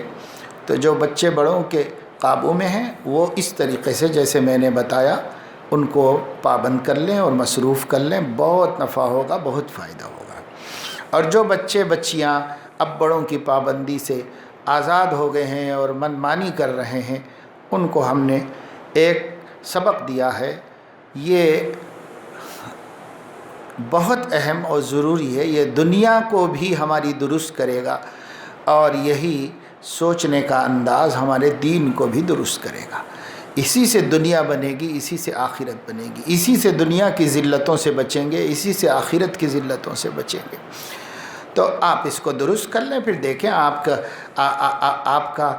تو جو بچے بڑوں کے قابو میں ہیں وہ اس طریقے سے جیسے میں نے بتایا ان کو پابند کر لیں اور مصروف کر لیں، بہت نفع ہوگا، بہت فائدہ ہوگا۔ اور جو بچے بچیاں اب بڑوں کی پابندی سے آزاد ہو گئے ہیں اور من مانی کر رہے ہیں، ان کو ہم نے ایک سبق دیا ہے یہ بہت اہم اور ضروری ہے. یہ دنیا کو بھی ہماری درست کرے گا اور یہی سوچنے کا انداز ہمارے دین کو بھی درست کرے گا. اسی سے دنیا بنے گی، اسی سے آخرت بنے گی، اسی سے دنیا کی ذلتوں سے بچیں گے، اسی سے آخرت کی ذلتوں سے بچیں گے. تو آپ اس کو درست کر لیں، پھر دیکھیں آپ کا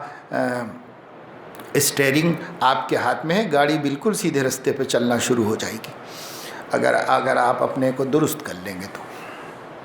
اسٹیئرنگ آپ کے ہاتھ میں ہے، گاڑی بالکل سیدھے رستے پہ چلنا شروع ہو جائے گی اگر آپ اپنے کو درست کر لیں گے تو.